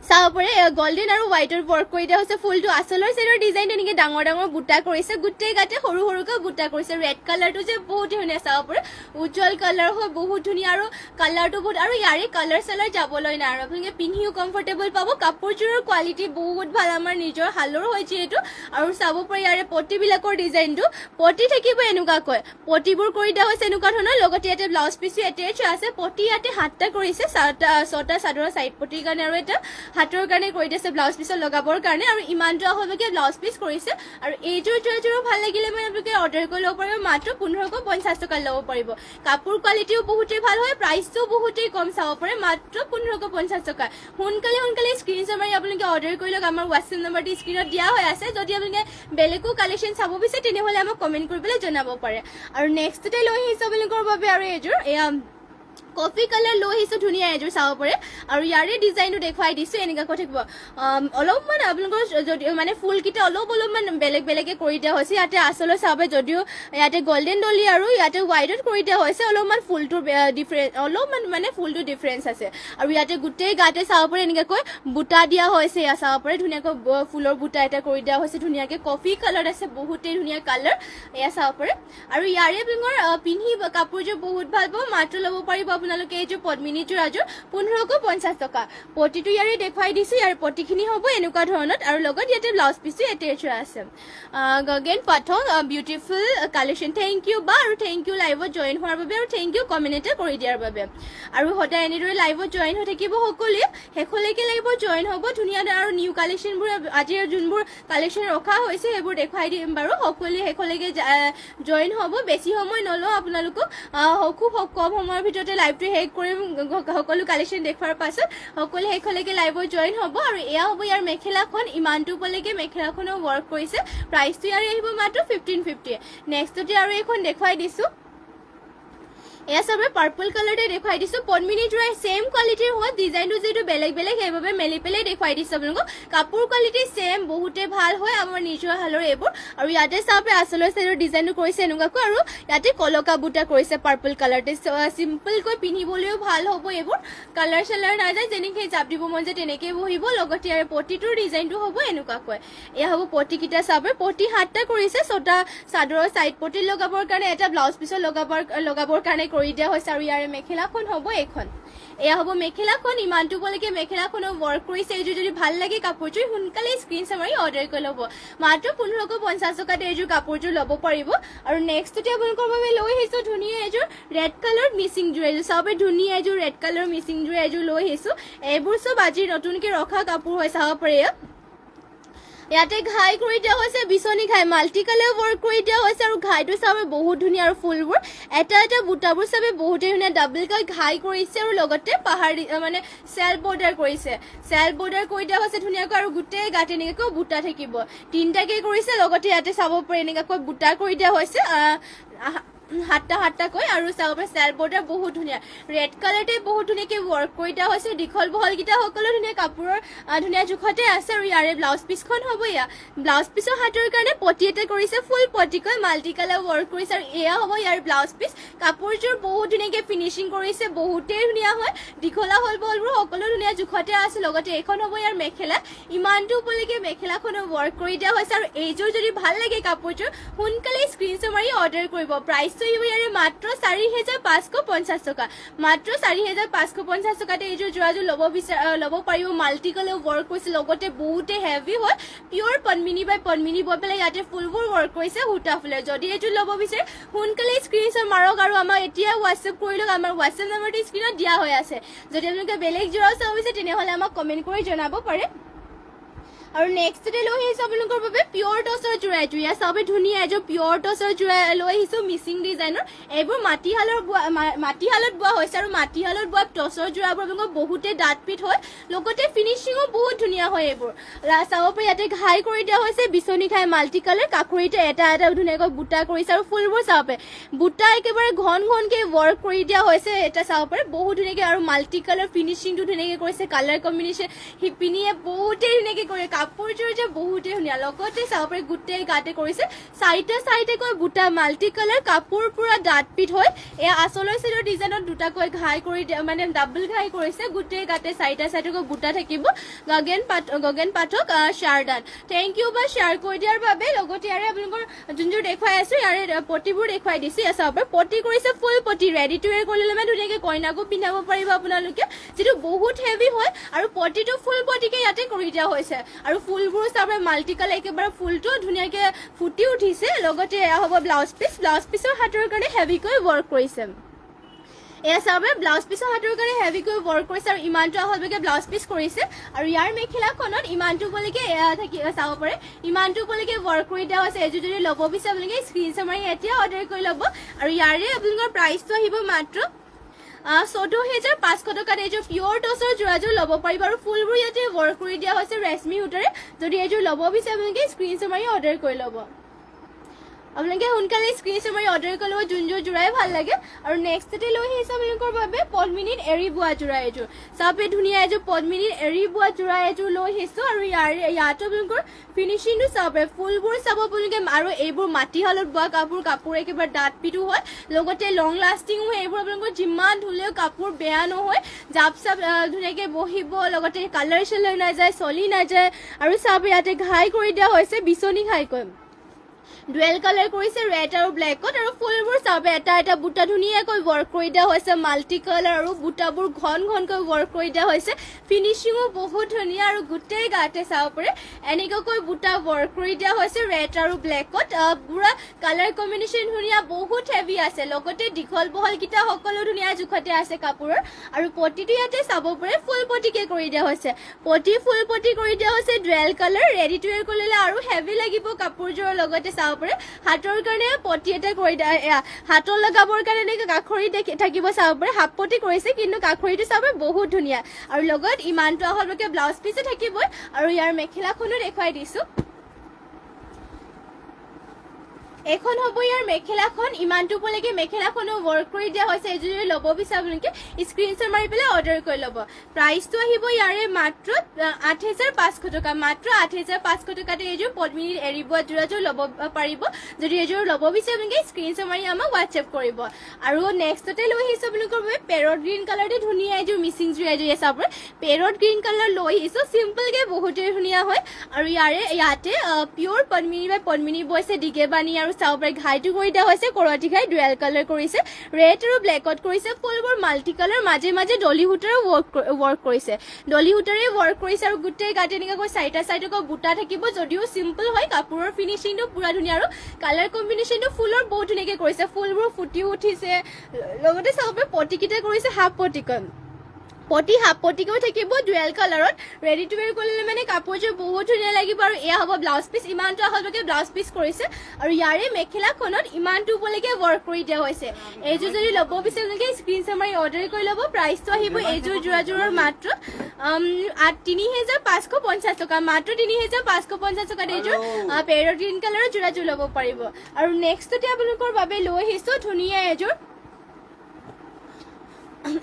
চাব পাৰে গোল্ডেন আৰু হোৱাইটৰ ৱৰ্ক কৰি দিয়া হৈছে ফুলটো আচলৰ চাইডৰ ডিজাইন এনেকৈ ডাঙৰ ডাঙৰ বুটা কৰিছে গোটেই গাতে সৰু সৰুকৈ বুটা কৰিছে ৰেড কালাৰটো যে বহুত ধুনীয়া চাব পাৰে উজ্জ্বল কালাৰ হয় বহুত ধুনীয়া আৰু কালাৰটো বহুত আৰু ইয়াৰে কালাৰ চালাৰ যাবলৈ নাই আৰু আপোনালোকে পিন্ধিও কমফৰ্টেবল পাব কাপোৰযোৰৰ কোৱালিটি বহুত ভাল আমাৰ নিজৰ হালৰ হয় যিহেতু আৰু চাব পাৰে ইয়াৰে পটিবিলাকৰ ডিজাইনটো পটি থাকিব এনেকুৱাকৈ পটিবোৰ কৰি দিয়া হৈছে এনেকুৱা ধৰণৰ লগতে ইয়াতে ব্লাউজ পিচো এটেচ আছে পটি ইয়াতে 7টা কৰিছে 6টা চাদৰৰ চাইড পটিৰ কাৰণে আৰু এটা হাতৰ কাৰণে কৰি দিছে ব্লাউজ পিছত লগাবৰ কাৰণে আৰু ইমানটো হ'বকে ব্লাউজ পিচ কৰিছে আৰু এইযোৰো ভাল লাগিলে মানে আপোনালোকে অৰ্ডাৰ কৰি ল'ব পাৰিব মাত্ৰ 1550 টকা ল'ব পাৰিব কাপোৰ কোৱালিটিও বহুতেই ভাল হয় প্ৰাইচটো বহুতেই কম চাব পাৰে মাত্ৰ 1550 টকা সোনকালে স্ক্ৰীনশ্বট মাৰি আপোনালোকে অৰ্ডাৰ কৰি লওক আমাৰ হোৱাটছএপ নম্বৰটো স্ক্ৰীনত দিয়া হৈ আছে যদি আপোনালোকে বেলেগো কালেকশ্যন চাব বিচাৰে তেনেহ'লে আমাক কমেণ্ট কৰি পেলাই জনাব পাৰে আৰু নেক্সটতে লৈ আহিছোঁ আপোনালোকৰ বাবে আৰু এইযোৰ এয়া কফি কালাৰ লৈ আহিছোঁ ধুনীয়া এযোৰ চাব পাৰে আৰু ইয়াৰে ডিজাইনটো দেখুৱাই দিছোঁ এনেকুৱাকৈ থাকিব অলপমান আপোনালোকৰ যদিও মানে ফুলকেইটা অলপমান বেলেগে কৰি দিয়া হৈছে ইয়াতে আচলৰ চাব যদিও ইয়াতে গল্ডেন ডলি আৰু ইয়াতে হোৱাইটত কৰি দিয়া হৈছে অলপমান ফুলটোৰ অলপমান মানে ফুলটো ডিফাৰেঞ্চ আছে আৰু ইয়াতে গোটেই গাতে চাব পাৰে এনেকুৱাকৈ বুটা দিয়া হৈছে এয়া চাব পাৰে ধুনীয়াকৈ ফুলৰ বুটা এটা কৰি দিয়া হৈছে ধুনীয়াকৈ কফি কালাৰ আছে বহুতেই ধুনীয়া কালাৰ এয়া চাব পাৰে আৰু ইয়াৰে আপোনালোকৰ পিন্ধি কাপোৰযোৰ বহুত ভাল পাব মাত্ৰ ল'ব পাৰিব আপোনালোকে এইযোৰ পদ্মিনী যোৰাযোৰ 1550 টকা পটিটো ইয়াৰে দেখুৱাই দিছোঁ ইয়াৰ পটিখিনি হ'ব এনেকুৱা ধৰণত আৰু লগত ইয়াতে ব্লাউজ পিচো এটেচ আছে গগেন পাঠক বিউটিফুল কালেকশ্যন থেংক ইউ বা আৰু থেংক ইউ লাইভত জইন হোৱাৰ বাবে আৰু থেংক ইউ কমেণ্ট এটা কৰি দিয়াৰ বাবে আৰু সদায় এনেদৰে লাইভত জইন হৈ থাকিব সকলোৱে শেষলৈকে লাইভত জইন হ'ব ধুনীয়া আৰু নিউ কালেকশ্যনবোৰ আজিৰ যোনবোৰ কালেকশ্যন ৰখা হৈছে সেইবোৰ দেখুৱাই দিম বাৰু সকলোৱে শেষলৈকে জইন হ'ব বেছি সময় নলওঁ আপোনালোকক খুব কম সময়ৰ ভিতৰতে লাইভটো শেষ কৰিম সকলো কালেকশ্যন দেখুৱাৰ পাছত সকলো শেষলৈকে লাইভত জইন হ'ব আৰু এয়া হ'ব ইয়াৰ মেখেলাখন ইমানটো উপলৈকে মেখেলাখনো ৱৰ্ক কৰিছে প্ৰাইচটো ইয়াৰ আহিব মাত্ৰ 1550 নেক্সটতে আৰু এখন দেখুৱাই দিছোঁ এয়া চবে পাৰ্পল কালাৰতে দেখুৱাই দিছোঁ পদ্মিনী যোৰাই ছেম কোৱালিটিৰ হয় ডিজাইনটো যিটো বেলেগ সেইবাবে মেলি পেলাই দেখুৱাই দিছোঁ আপোনালোকক কাপোৰ কোৱালিটি ছেম বহুতে ভাল হয় আমাৰ নিজৰ হালৰ এইবোৰ আৰু ইয়াতে চাবে আচলৰ চাইডৰ ডিজাইনটো কৰিছে এনেকুৱাকৈ আৰু ইয়াতে কলকা বুটা কৰিছে পাৰ্পল কালাৰতে চিম্পলকৈ পিন্ধিবলৈও ভাল হ'ব এইবোৰ কালাৰ চালাৰ নাযায় যেনেকৈ জাপ দিব মন যায় তেনেকৈ বহিব লগতে ইয়াৰ পটিটোৰ ডিজাইনটো হ'ব এনেকুৱাকৈ এয়া হ'ব পটিকেইটা চাবে পটি 7টা কৰিছে 6টা চাদৰৰ চাইড পটি লগাবৰ কাৰণে এটা ব্লাউজ পিছত লগাবৰ কাৰণে কৰি দিয়া হৈছে আৰু ইয়াৰে মেখেলাখন হ'ব এইখন এয়া হ'ব মেখেলাখন ইমানটো উপলৈকে মেখেলাখনো ৱৰ্ক কৰিছে এইযোৰ যদি ভাল লাগে কাপোৰযোৰ সোনকালে স্ক্ৰীনশ্বট মাৰি অৰ্ডাৰ কৰি ল'ব মাত্ৰ 1550 টকাতে এইযোৰ কাপোৰযোৰ ল'ব পাৰিব আৰু নেক্সটতে আপোনালোকৰ বাবে লৈ আহিছোঁ ধুনীয়া এযোৰ ৰেড কালাৰ মিচিং যোৰ এযোৰ চাব ধুনীয়া এযোৰ ৰেড কালাৰ মিচিং যোৰ এযোৰ লৈ আহিছোঁ এইবোৰ চব আজি নতুনকৈ ৰখা কাপোৰ হয় চাব পাৰে ইয়াতে ঘাই কৰি দিয়া হৈছে বিচনী ঘাই মাল্টি কালাৰ ৱৰ্ক কৰি দিয়া হৈছে আৰু ঘাইটো চাবে বহুত ধুনীয়া আৰু ফুলবোৰ এটা বুটাবোৰ চাবে বহুতেই ধুনীয়া ডাবলকৈ ঘাই কৰিছে আৰু লগতে পাহাৰী মানে চেল্ফ বৰ্ডাৰ কৰিছে চেল্ফ বৰ্ডাৰ কৰি দিয়া হৈছে ধুনীয়াকৈ আৰু গোটেই গাত এনেকৈ বুটা থাকিব 3টাকৈ কৰিছে লগতে ইয়াতে চাব পাৰে এনেকৈ বুটা কৰি দিয়া হৈছে 7টাকৈ আৰু চাব পাৰে চেল্ফ বৰ্ডাৰ বহুত ধুনীয়া ৰেড কালাৰতে বহুত ধুনীয়াকৈ ৱৰ্ক কৰি দিয়া হৈছে দীঘল বহলকেইটা সকলো ধুনীয়া কাপোৰৰ ধুনীয়া জোখতে আছে আৰু ইয়াৰে ব্লাউজ পিচখন হ'ব এয়া ব্লাউজ পিচৰ হাতৰ কাৰণে পটি এটা কৰিছে ফুল পটিকৈ মাল্টি কালাৰ ৱৰ্ক কৰিছে আৰু এয়া হ'ব ইয়াৰ ব্লাউজ পিচ কাপোৰযোৰ বহুত ধুনীয়াকৈ ফিনিচিং কৰিছে বহুতেই ধুনীয়া হয় দীঘলা হ'ল বলবোৰ সকলো ধুনীয়া জোখতে আছে লগতে এইখন হ'ব ইয়াৰ মেখেলা ইমানটো উপলৈকে মেখেলাখনো ৱৰ্ক কৰি দিয়া হৈছে আৰু এইযোৰ যদি ভাল লাগে কাপোৰযোৰ সোনকালে স্ক্ৰীনশ্বট মাৰি অৰ্ডাৰ কৰিব প্ৰাইচ ইয়াৰে মাত্ৰ 4550 টকা মাত্ৰ 4550 টকাতে এইযোৰ যোৰাযোৰ ল'ব পাৰিব মাল্টি কালাৰ ৱৰ্ক কৰিছে লগতে বহুতে হেভি হয় পিয়ৰ পদ্মিনী বাই পদ্মিনী বৈ পেলাই ইয়াতে ফুলবোৰ ৱৰ্ক কৰিছে সূতা ফুলে যদি এইযোৰ ল'ব বিচাৰে সোনকালে স্ক্ৰীনশ্বট মাৰক আৰু আমাৰ এতিয়া হোৱাটছএপ কৰি লওক আমাৰ হোৱাটছএপ নম্বৰটো স্ক্ৰীনত দিয়া হৈ আছে যদি আপোনালোকে বেলেগ যোৰাও চাব বিচাৰে তেনেহ'লে আমাক কমেণ্ট কৰি জনাব পাৰে আৰু নেক্সটতে লৈ আহিছোঁ আপোনালোকৰ বাবে পিয়ৰ টচৰ যোৰা এযোৰ ইয়াত চাবে ধুনীয়া এযোৰ পিয়ৰ টচৰ যোৰা লৈ আহিছোঁ মিচিং ডিজাইনৰ এইবোৰ মাটিশালত বোৱা হৈছে আৰু মাটিশালত বোৱা টচৰ যোৰাবোৰ আপোনালোকৰ বহুতে ডাঠ পিঠ হয় লগতে ফিনিচিঙো বহুত ধুনীয়া হয় এইবোৰ চাব পাৰে ইয়াতে ঘাই কৰি দিয়া হৈছে বিচনী ঘাই মাল্টি কালাৰ কাষৰিতে এটা ধুনীয়াকৈ বুটা কৰিছে আৰু ফুলবোৰ চাব পাৰে বুটা একেবাৰে ঘনকৈ ৱৰ্ক কৰি দিয়া হৈছে এটা চাব পাৰে বহুত ধুনীয়াকৈ আৰু মাল্টি কালাৰ ফিনিচিংটো ধুনীয়াকৈ কৰিছে কালাৰ কম্বিনেশ্যন শিপিনীয়ে বহুতেই ধুনীয়াকৈ কৰে কাপোৰযোৰ যে বহুতেই ধুনীয়া লগতে চাব পাৰি গোটেই গাতে কৰিছে চাৰিটাকৈ বুটা মাল্টি কালাৰ কাপোৰ পুৰা ডাঠ পিঠ হয় এয়া আচলৰ চাইডৰ ডিজাইনত দুটাকৈ ঘাই কৰি মানে ডাবল ঘাই কৰিছে গোটেই গাতে চাৰিটাকৈ বুটা থাকিব গগেন পাঠক শ্বাৰদান থেংক ইউ বা শ্বেয়াৰ কৰি দিয়াৰ বাবে লগতে ইয়াৰে আপোনালোকৰ যোনযোৰ দেখুৱাই আছো ইয়াৰে পটিবোৰ দেখুৱাই দিছো ইয়াৰ চাব পাৰি পটি কৰিছে ফুল পটি ৰেডি টু ৱেৰ কৰিলে মানে ধুনীয়াকৈ কইনাকো পিন্ধাব পাৰিব আপোনালোকে যিটো বহুত হেভি হয় আৰু পটিটো ফুল পটিকে ইয়াতে কৰি দিয়া হৈছে আৰু ফুলবোৰ চাব মাল্টি কালাৰ একেবাৰে ফুলটো ধুনীয়াকৈ ফুটি উঠিছে লগতে এয়া হ'ব ব্লাউজ পিছৰ হাতৰ কাৰণে হেভিকৈ ৱৰ্ক কৰিছে এয়া চাব ব্লাউজ পিছৰ হাতৰ কাৰণে হেভিকৈ ৱৰ্ক কৰিছে আৰু ইমানটো আহললৈকে ব্লাউজ পিচ কৰিছে আৰু ইয়াৰ মেখেলাখনত ইমানটো উপলৈকে চাব পাৰে ইমানটো উপলৈকে ৱৰ্ক কৰি দিয়া হৈছে এযোৰ যদি ল'ব বিচাৰে আপোনালোকে স্ক্ৰীনশ্বট মাৰি এতিয়া অৰ্ডাৰ কৰি ল'ব আৰু ইয়াৰে আপোনালোকৰ প্ৰাইচটো আহিব মাত্ৰ 14,500 টকাত এযোৰ পিয়ৰ টচৰ যোৰাযোৰ ল'ব পাৰিব আৰু ফুলবোৰ ইয়াতে ৱৰ্ক কৰি দিয়া হৈছে ৰেশমি সূতাৰে যদি এযোৰ ল'ব বিচাৰে আপোনালোকে স্ক্ৰীনশ্বট মাৰি অৰ্ডাৰ কৰি ল'ব আপোনালোকে সোনকালে স্ক্ৰীনশ্বট মাৰি অৰ্ডাৰ কৰি ল'ব যোনযোৰ যোৰাই ভাল লাগে আৰু নেক্সটতে লৈ আহিছে আপোনালোকৰ বাবে পদ্মিনীত এৰী বোৱা যোৰা এযোৰ চাব ধুনীয়া এযোৰ পদ্মিনীত এৰী বোৱা যোৰা এযোৰ লৈ আহিছো আৰু ইয়াতো আপোনালোকৰ ফিনিচিংটো চাব ফুলবোৰ চাব আপোনালোকে আৰু এইবোৰ মাটিশালত বোৱা কাপোৰ একেবাৰে ডাঠ পিঠো হয় লগতে লং লাষ্টিঙো হয় এইবোৰ আপোনালোকৰ যিমান ধুলেও কাপোৰ বেয়া নহয় জাপ ধুনীয়াকৈ বহিব লগতে কালাৰ চালাৰ নাযায় চলি নাযায় আৰু চাব ইয়াতে ঘাই কৰি দিয়া হৈছে বিচনী ঘাইকৈ ডুৱেল কালাৰ কৰিছে ৰেড আৰু ব্লেকত আৰু ফুলবোৰ চাব এটা বুটা ধুনীয়াকৈ ৱৰ্ক কৰি দিয়া হৈছে মাল্টি কালাৰ আৰু বুটাবোৰ ঘনকৈ ৱৰ্ক কৰি দিয়া হৈছে ফিনিচিঙো বহুত ধুনীয়া আৰু গোটেই গাতে চাব পাৰে এনেকৈ বুটা ৱৰ্ক কৰি দিয়া হৈছে ৰেড আৰু ব্লেকত পুৰা কালাৰ কম্বিনেশ্যন ধুনীয়া বহুত হেভি আছে লগতে দীঘল বহলকেইটা সকলো ধুনীয়া জোখতে আছে কাপোৰৰ আৰু পটিটো ইয়াতে চাব পাৰে ফুল পটিকে কৰি দিয়া হৈছে ফুল পটি কৰি দিয়া হৈছে ডুৱেল কালাৰ ৰেডি টু ৱেৰ কৰিলে আৰু হেভি লাগিব কাপোৰযোৰৰ লগতে চাব হাতৰ কাৰণে পটি এটা কৰি হাতত লগাবৰ কাৰণে কাখৰি থাকিব চাব পাৰে হাফ পটি কৰিছে কিন্তু কাখৰিটো চাব বহুত ধুনীয়া আৰু লগত ইমানটো আহললৈকে ব্লাউজ পিচো থাকিবই আৰু ইয়াৰ মেখেলাখনো দেখুৱাই দিছো এখন হ'ব ইয়াৰ মেখেলাখন ইমানটো উপলৈকে মেখেলাখনো ৱৰ্ক কৰি দিয়া হৈছে এযোৰ যদি ল'ব বিচাৰে আপোনালোকে স্ক্ৰীনশ্বট মাৰি পেলাই অৰ্ডাৰ কৰি ল'ব প্ৰাইচটো আহিব ইয়াৰে মাত্ৰ 8,500 টকা মাত্ৰ 8,500 টকাতে এযোৰ পদ্মিনীৰ এৰী বোৱা যোৰাযোৰ ল'ব পাৰিব যদি এযোৰ ল'ব বিচাৰে আপোনালোকে স্ক্ৰীনশ্বট মাৰি আমাক হোৱাটছএপ কৰিব আৰু নেক্সটতে লৈ আহিছো আপোনালোকৰ বাবে পেৰট গ্ৰীণ কালাৰতে ধুনীয়া এযোৰ মিচিং যোৰা এযোৰ চাব পেৰট গ্ৰীণ কালাৰ লৈ আহিছো চিম্পলকৈ বহুতেই ধুনীয়া হয় আৰু ইয়াতে পিয়ৰ পদ্মিনী বৈছে দিগে বানি আৰু চাব পাৰে ঘাইটো কৰি দিয়া হৈছে কৰৱাটি ঘাই ডুৱেল কালাৰ কৰিছে ৰেড আৰু ব্লেকত কৰিছে ফুলবোৰ মাল্টি কালাৰ মাজে ডলি সূতাৰে ৱৰ্ক কৰিছে আৰু গোটেই গাতে এনেকৈ চাৰিটাকৈ বুটা থাকিব যদিও চিম্পল হয় কাপোৰৰ ফিনিচিংটো পুৰা ধুনীয়া আৰু কালাৰ কম্বিনেশ্যনটো ফুলৰ বহুত ধুনীয়াকৈ কৰিছে ফুলবোৰ ফুটি উঠিছে লগতে চাব পাৰে পটিকেইটা কৰিছে হাফ পটিকেও থাকিব ডুৱেল কালাৰত ৰেডি টু ৱেৰ কৰিলে মানে কাপোৰযোৰ বহুত ধুনীয়া লাগিব আৰু এয়া হ'ব ব্লাউজ পিচ ইমানটো আহললৈকে ব্লাউজ পিচ কৰিছে আৰু ইয়াৰে মেখেলাখনত ইমানটো উপলৈকে ৱৰ্ক কৰি দিয়া হৈছে এইযোৰ যদি ল'ব বিচাৰে আপোনালোকে স্ক্ৰীনশ্বট মাৰি অৰ্ডাৰ কৰি ল'ব প্ৰাইচটো আহিব এইযোৰ যোৰাযোৰৰ মাত্ৰ 3,550 টকা মাত্ৰ 3,550 টকাত এইযোৰ পেৰট গ্ৰীণ কালাৰৰ যোৰাযোৰ ল'ব পাৰিব আৰু নেক্সটতে আপোনালোকৰ বাবে লৈ আহিছো ধুনীয়া এযোৰ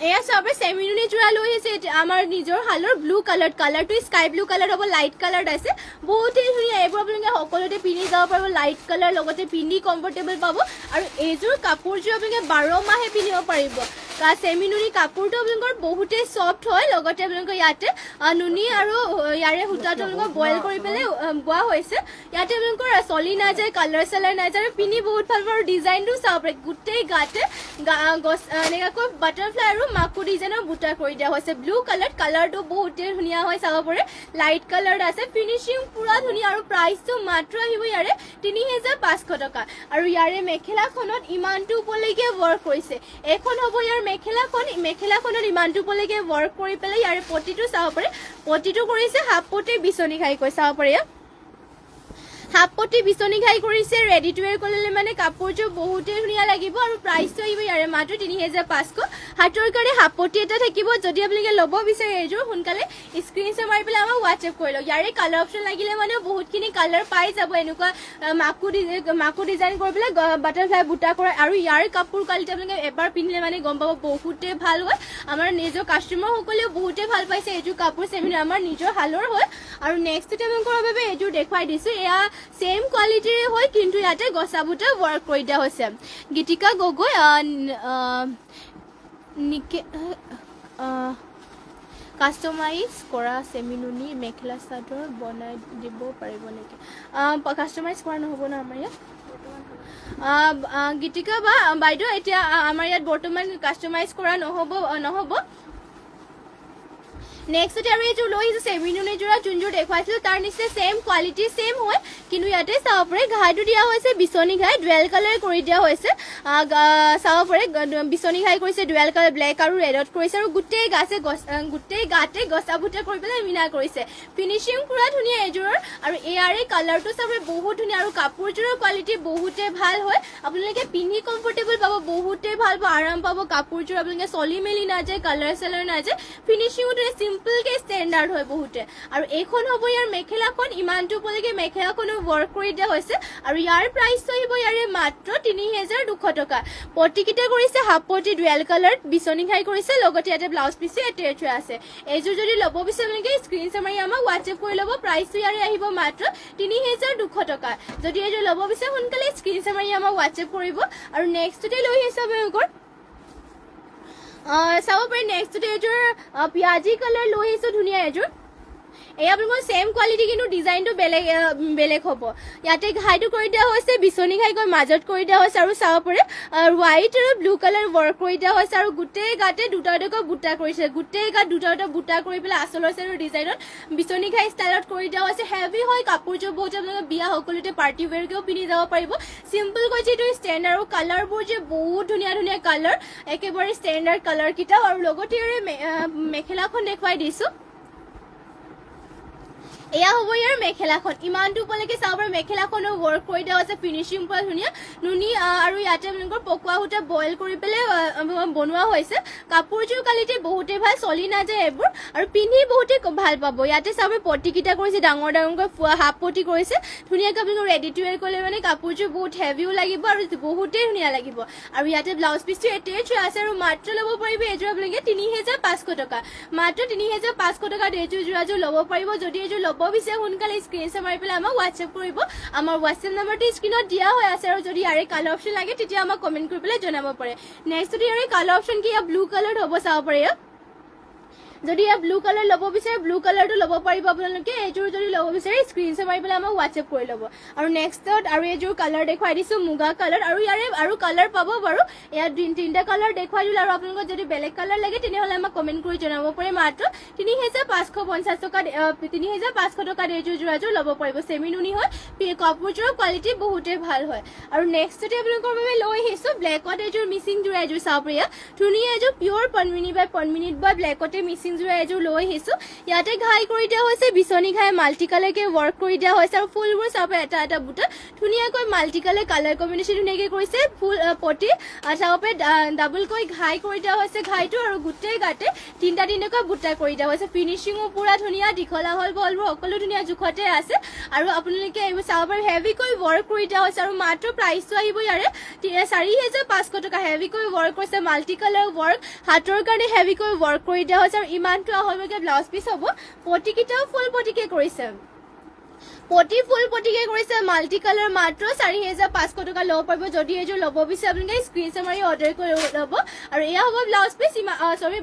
এয়া চাব চেমিনুনি যোৰা লৈ আহিছে আমাৰ নিজৰ হালৰ ব্লু কালাৰটো স্কাই ব্লু কালাৰ হ'ব লাইট কালাৰ আছে বহুতেই ধুনীয়া এইবোৰ আপোনালোকে সকলোতে পিন্ধি যাব পাৰিব লাইট কালাৰ লগতে পিন্ধি কমফৰ্টেবল পাব আৰু এইযোৰ কাপোৰযোৰ আপোনালোকে 12 মাহে পিন্ধিব পাৰিব চেমিনুনি কাপোৰটো আপোনালোকৰ বহুতেই চফ্ট হয় লগতে আপোনালোকৰ ইয়াতে নুনি আৰু ইয়াৰে সূতাটো আপোনালোকৰ বইল কৰি পেলাই বোৱা হৈছে ইয়াতে আপোনালোকৰ চলি নাযায় কালাৰ চালাৰ নাযায় আৰু পিন্ধি বহুত ভাল পাব আৰু ডিজাইনটো চাব পাৰে গোটেই গাতে এনেকৈ বাটাৰফ্লাই আৰু মাকু ডিজাইনৰ বুটা কৰি দিয়া হৈছে ব্লু কালাৰটো বহুতেই ধুনীয়া হয় চাব পাৰে লাইট কালাৰ আছে ফিনিচিং পুৰা ধুনীয়া আৰু প্ৰাইচটো মাত্ৰ আহিব ইয়াৰে 3,500 টকা আৰু ইয়াৰে মেখেলাখনত ইমানটো উপলৈকে ৱৰ্ক কৰিছে এখন হ'ব ইয়াৰ মেখেলাখনত ইমানটো উপলৈকে ৱৰ্ক কৰি পেলাই ইয়াৰে পটিটো চাব পাৰে পটিটো কৰিছে হাফ পটি বিচনী খাই কৈ চাব পাৰে হাফ পটি বিচনী ঘাই কৰিছে ৰেডি টু ৱেৰ কৰিলে মানে কাপোৰযোৰ বহুতেই ধুনীয়া লাগিব আৰু প্ৰাইচটো আহিব ইয়াৰে মাত্ৰ 3500 হাতৰ কাৰণে হাফ পটি এটা থাকিব যদি আপোনালোকে ল'ব বিচাৰে এইযোৰ সোনকালে স্ক্ৰীনশ্বট মাৰি পেলাই আমাক হোৱাটছএপ কৰি লওক ইয়াৰে কালাৰ অপশ্যন লাগিলে মানে বহুতখিনি কালাৰ পাই যাব এনেকুৱা মাকু ডিজাইন কৰি পেলাই বাটাৰফ্লাই বুটা কৰা আৰু ইয়াৰ কাপোৰ কোৱালিটি আপোনালোকে এবাৰ পিন্ধিলে মানে গম পাব বহুতেই ভাল হয় আমাৰ নিজৰ কাষ্টমাৰসকলেও বহুতেই ভাল পাইছে এইযোৰ কাপোৰ চেমিনাৰ আমাৰ নিজৰ হালৰ হয় আৰু নেক্সট আপোনালোকৰ বাবে এইযোৰ দেখুৱাই দিছোঁ এয়া সেম কোৱালিটিৰে হয় কিন্তু ইয়াতে গছা বুটা ৱৰ্ক কৰি দিয়া হৈছে গীতিকা গগৈ কাষ্টমাইজ কৰা চেমিনুনি মেখেলা চাদৰ বনাই দিব পাৰিব নেকি কাষ্টমাইজ কৰা নহ'ব ন আমাৰ ইয়াত গীতিকা বা বাইদেউ এতিয়া আমাৰ ইয়াত বৰ্তমান কাষ্টমাইজ কৰা নহ'ব নেক্সট আৰু এইযোৰ লৈ আহিছোঁ চেমিনুনি যোৰা যোনযোৰ দেখুৱাইছিলোঁ তাৰ নিচিনা সেম কোৱালিটি সেম হয় কিন্তু ইয়াতে চাব পাৰে ঘাইটো দিয়া হৈছে বিচনী ঘাই ডুৱেল কালাৰ কৰি দিয়া হৈছে চাব পাৰে বিচনী ঘাই কৰিছে ডুৱেল কালাৰ ব্লেক আৰু ৰেডত কৰিছে আৰু গোটেই গাতে গছা বুটা কৰি পেলাই মিনা কৰিছে ফিনিচিং পুৰা ধুনীয়া এইযোৰৰ আৰু ইয়াৰে কালাৰটো চাব বহুত ধুনীয়া আৰু কাপোৰযোৰৰ কোৱালিটি বহুতে ভাল হয় আপোনালোকে পিন্ধি কমফৰ্টেবল পাব বহুতে ভাল পাব আৰাম পাব কাপোৰযোৰ আপোনালোকে চলি মেলি নাযায় কালাৰ চালাৰ নাযায় ফিনিচিংও সিম্পলকে ষ্টেণ্ডাৰ্ড হয় বহুতে আৰু এইখন হ'ব ইয়াৰ মেখেলাখন ইমানটো পলৈকে মেখেলাখনো ৱৰ্ক কৰি দিয়া হৈছে আৰু ইয়াৰ প্ৰাইচটো আহিব ইয়াৰে মাত্ৰ 3200 টকা পটিকেইটা কৰিছে হাফ পটি ডুৱেল কালাৰ বিচনী ঘাই কৰিছে লগতে ইয়াতে ব্লাউজ পিছে এটেচ হৈ আছে এইযোৰ যদি ল'ব বিচাৰে আপোনালোকে স্ক্ৰীনশ্বট মাৰি আমাক হোৱাটছএপ কৰি ল'ব প্ৰাইচটো ইয়াৰে আহিব মাত্ৰ 3200 টকা যদি এইযোৰ ল'ব বিচাৰে সোনকালে স্ক্ৰীনশ্বট মাৰি আমাক হোৱাটছএপ কৰিব আৰু নেক্সটতে লৈ আহিছে আপোনালোকৰ চাব পাৰি নেক্সট এইযোৰ পিয়াজি কালাৰ লৈ আহিছোঁ ধুনীয়া এইযোৰ এই আপোনালোকৰ সেম কোৱালিটি কিন্তু ডিজাইনটো বেলেগ হ'ব ইয়াতে ঘাইটো কৰি দিয়া হৈছে বিচনী ঘাই গৈ মাজত কৰি দিয়া হৈছে আৰু চাব পাৰে হোৱাইট আৰু ব্লু কালাৰ ৱৰ্ক কৰি দিয়া হৈছে আৰু গোটেই গাতে দুটা বুটা কৰিছে গোটেই গাত দুটা বুটা কৰি পেলাই আচল হৈছে আৰু ডিজাইনত বিচনী ঘাই ষ্টাইলত কৰি দিয়া হৈছে হেভি হয় কাপোৰযোৰ বহুত আপোনালোকে বিয়া সকলোতে পাৰ্টি ৱেৰকেও পিন্ধি যাব পাৰিব চিম্পলকৈ যিটো ষ্টেণ্ডাৰ্ড আৰু কালাৰবোৰ যে বহুত ধুনীয়া ধুনীয়া কালাৰ একেবাৰে ষ্টেণ্ডাৰ্ড কালাৰকেইটা আৰু লগতে মেখেলাখন দেখুৱাই দিছোঁ এয়া হ'ব ইয়াৰ মেখেলাখন ইমানটো উপলৈকে চাব পাৰে মেখেলাখনো ৱৰ্ক কৰি দিয়া হৈছে ফিনিচিং পুৰা ধুনীয়া নুনি আৰু ইয়াতে আপোনালোকৰ পকোৱা সূতা বইল কৰি পেলাই বনোৱা হৈছে কাপোৰযোৰ কোৱালিটি বহুতেই ভাল চলি নাযায় এইবোৰ আৰু পিন্ধি বহুতেই ভাল পাব ইয়াতে চাব পটিকেইটা কৰিছে ডাঙৰকৈ হাফ পটি কৰিছে ধুনীয়াকৈ আপোনালোকৰ ৰেডি টু ৱেৰ কৰিলে মানে কাপোৰযোৰ বহুত হেভিও লাগিব আৰু বহুতেই ধুনীয়া লাগিব আৰু ইয়াতে ব্লাউজ পিচটো এটেচ হৈ আছে আৰু মাত্ৰ ল'ব পাৰিব এইযোৰ আপোনালোকে 3500 টকা মাত্ৰ 3500 টকাত এইযোৰ যোৰাযোৰ ল'ব পাৰিব যদি এইযোৰ ল'ব বিচাৰে সোনকালে স্ক্ৰীনশ্বট মাৰি পেলাই আমাক হোৱাটছএপ কৰিব আমাৰ হোৱাটছএপ নম্বৰটো স্ক্ৰীনত দিয়া হৈ আছে আৰু যদি ইয়াৰে কালাৰ অপশ্যন লাগে তেতিয়া আমাক কমেণ্ট কৰি পেলাই জনাব পাৰে নেক্সট যদি ইয়াৰে কালাৰ অপশ্যন কি ব্লু কালাৰ হ'ব চাব পাৰে যদি ইয়াৰ ব্লু কালাৰ ল'ব বিচাৰে ব্লু কালাৰটো ল'ব পাৰিব আপোনালোকে এইযোৰ যদি ল'ব বিচাৰে স্ক্ৰীনশ্বট মাৰি পেলাই আমাক হোৱাটছএপ কৰি ল'ব আৰু নেক্সটত আৰু এইযোৰ কালাৰ দেখুৱাই দিছোঁ মুগা কালাৰ আৰু ইয়াৰে আৰু কালাৰ পাব বাৰু ইয়াত তিনিটা কালাৰ দেখুৱাই দিলোঁ আৰু আপোনালোকৰ যদি বেলেগ কালাৰ লাগে তেনেহ'লে আমাক কমেণ্ট কৰি জনাব পাৰে মাত্ৰ 3550 টকাত 3500 টকাত এইযোৰ যোৰাযোৰ ল'ব পাৰিব চেমি নুনি হয় কাপোৰযোৰৰ কোৱালিটি বহুতেই ভাল হয় আৰু নেক্সটতে আপোনালোকৰ বাবে লৈ আহিছোঁ ব্লেকত এইযোৰ মিচিং যোৰা এযোৰ চাব পাৰে ধুনীয়া এযোৰ পিয়ৰ পনমিনিট বা ব্লেকতে মিচিং যোৰা এযোৰ লৈ আহিছোঁ ইয়াতে ঘাই কৰি দিয়া হৈছে বিচনী ঘাই মাল্টি কালাৰকে ৱৰ্ক কৰি দিয়া হৈছে আৰু ফুলবোৰ চাব এটা বুটা ধুনীয়াকৈ মাল্টি কালাৰ কম্বিনেশ্যন ধুনীয়াকৈ কৰিছে ফুল পটি চাব পাৰে ডাবলকৈ ঘাই কৰি দিয়া হৈছে ঘাইটো আৰু গোটেই গাতে তিনিটাকৈ বুটা কৰি দিয়া হৈছে ফিনিচিঙো পুৰা ধুনীয়া দীঘলা হ'ল বলবোৰ সকলো ধুনীয়া জোখতে আছে আৰু আপোনালোকে এইবোৰ চাব পাৰে হেভিকৈ ৱৰ্ক কৰি দিয়া হৈছে আৰু মাত্ৰ প্ৰাইচটো আহিব ইয়াৰে 4500 টকা হেভিকৈ ৱৰ্ক কৰিছে মাল্টি কালাৰ ৱৰ্ক হাতৰ কাৰণে হেভিকৈ ৱৰ্ক কৰি দিয়া হৈছে আৰু ইমানটো আহলকৈ ব্লাউজ পিচ হ'ব পটিকেইটাও ফুল পটিকে কৰিছে পটি ফুল পটিকে কৰিছে মাল্টি কালাৰ মাত্ৰ 4500 টকা ল'ব পাৰিব যদি এইযোৰ ল'ব বিচাৰে আপোনালোকে স্ক্ৰীনশ্বট মাৰি অৰ্ডাৰ কৰি ল'ব আৰু এয়া হ'ব ব্লাউজ পিচ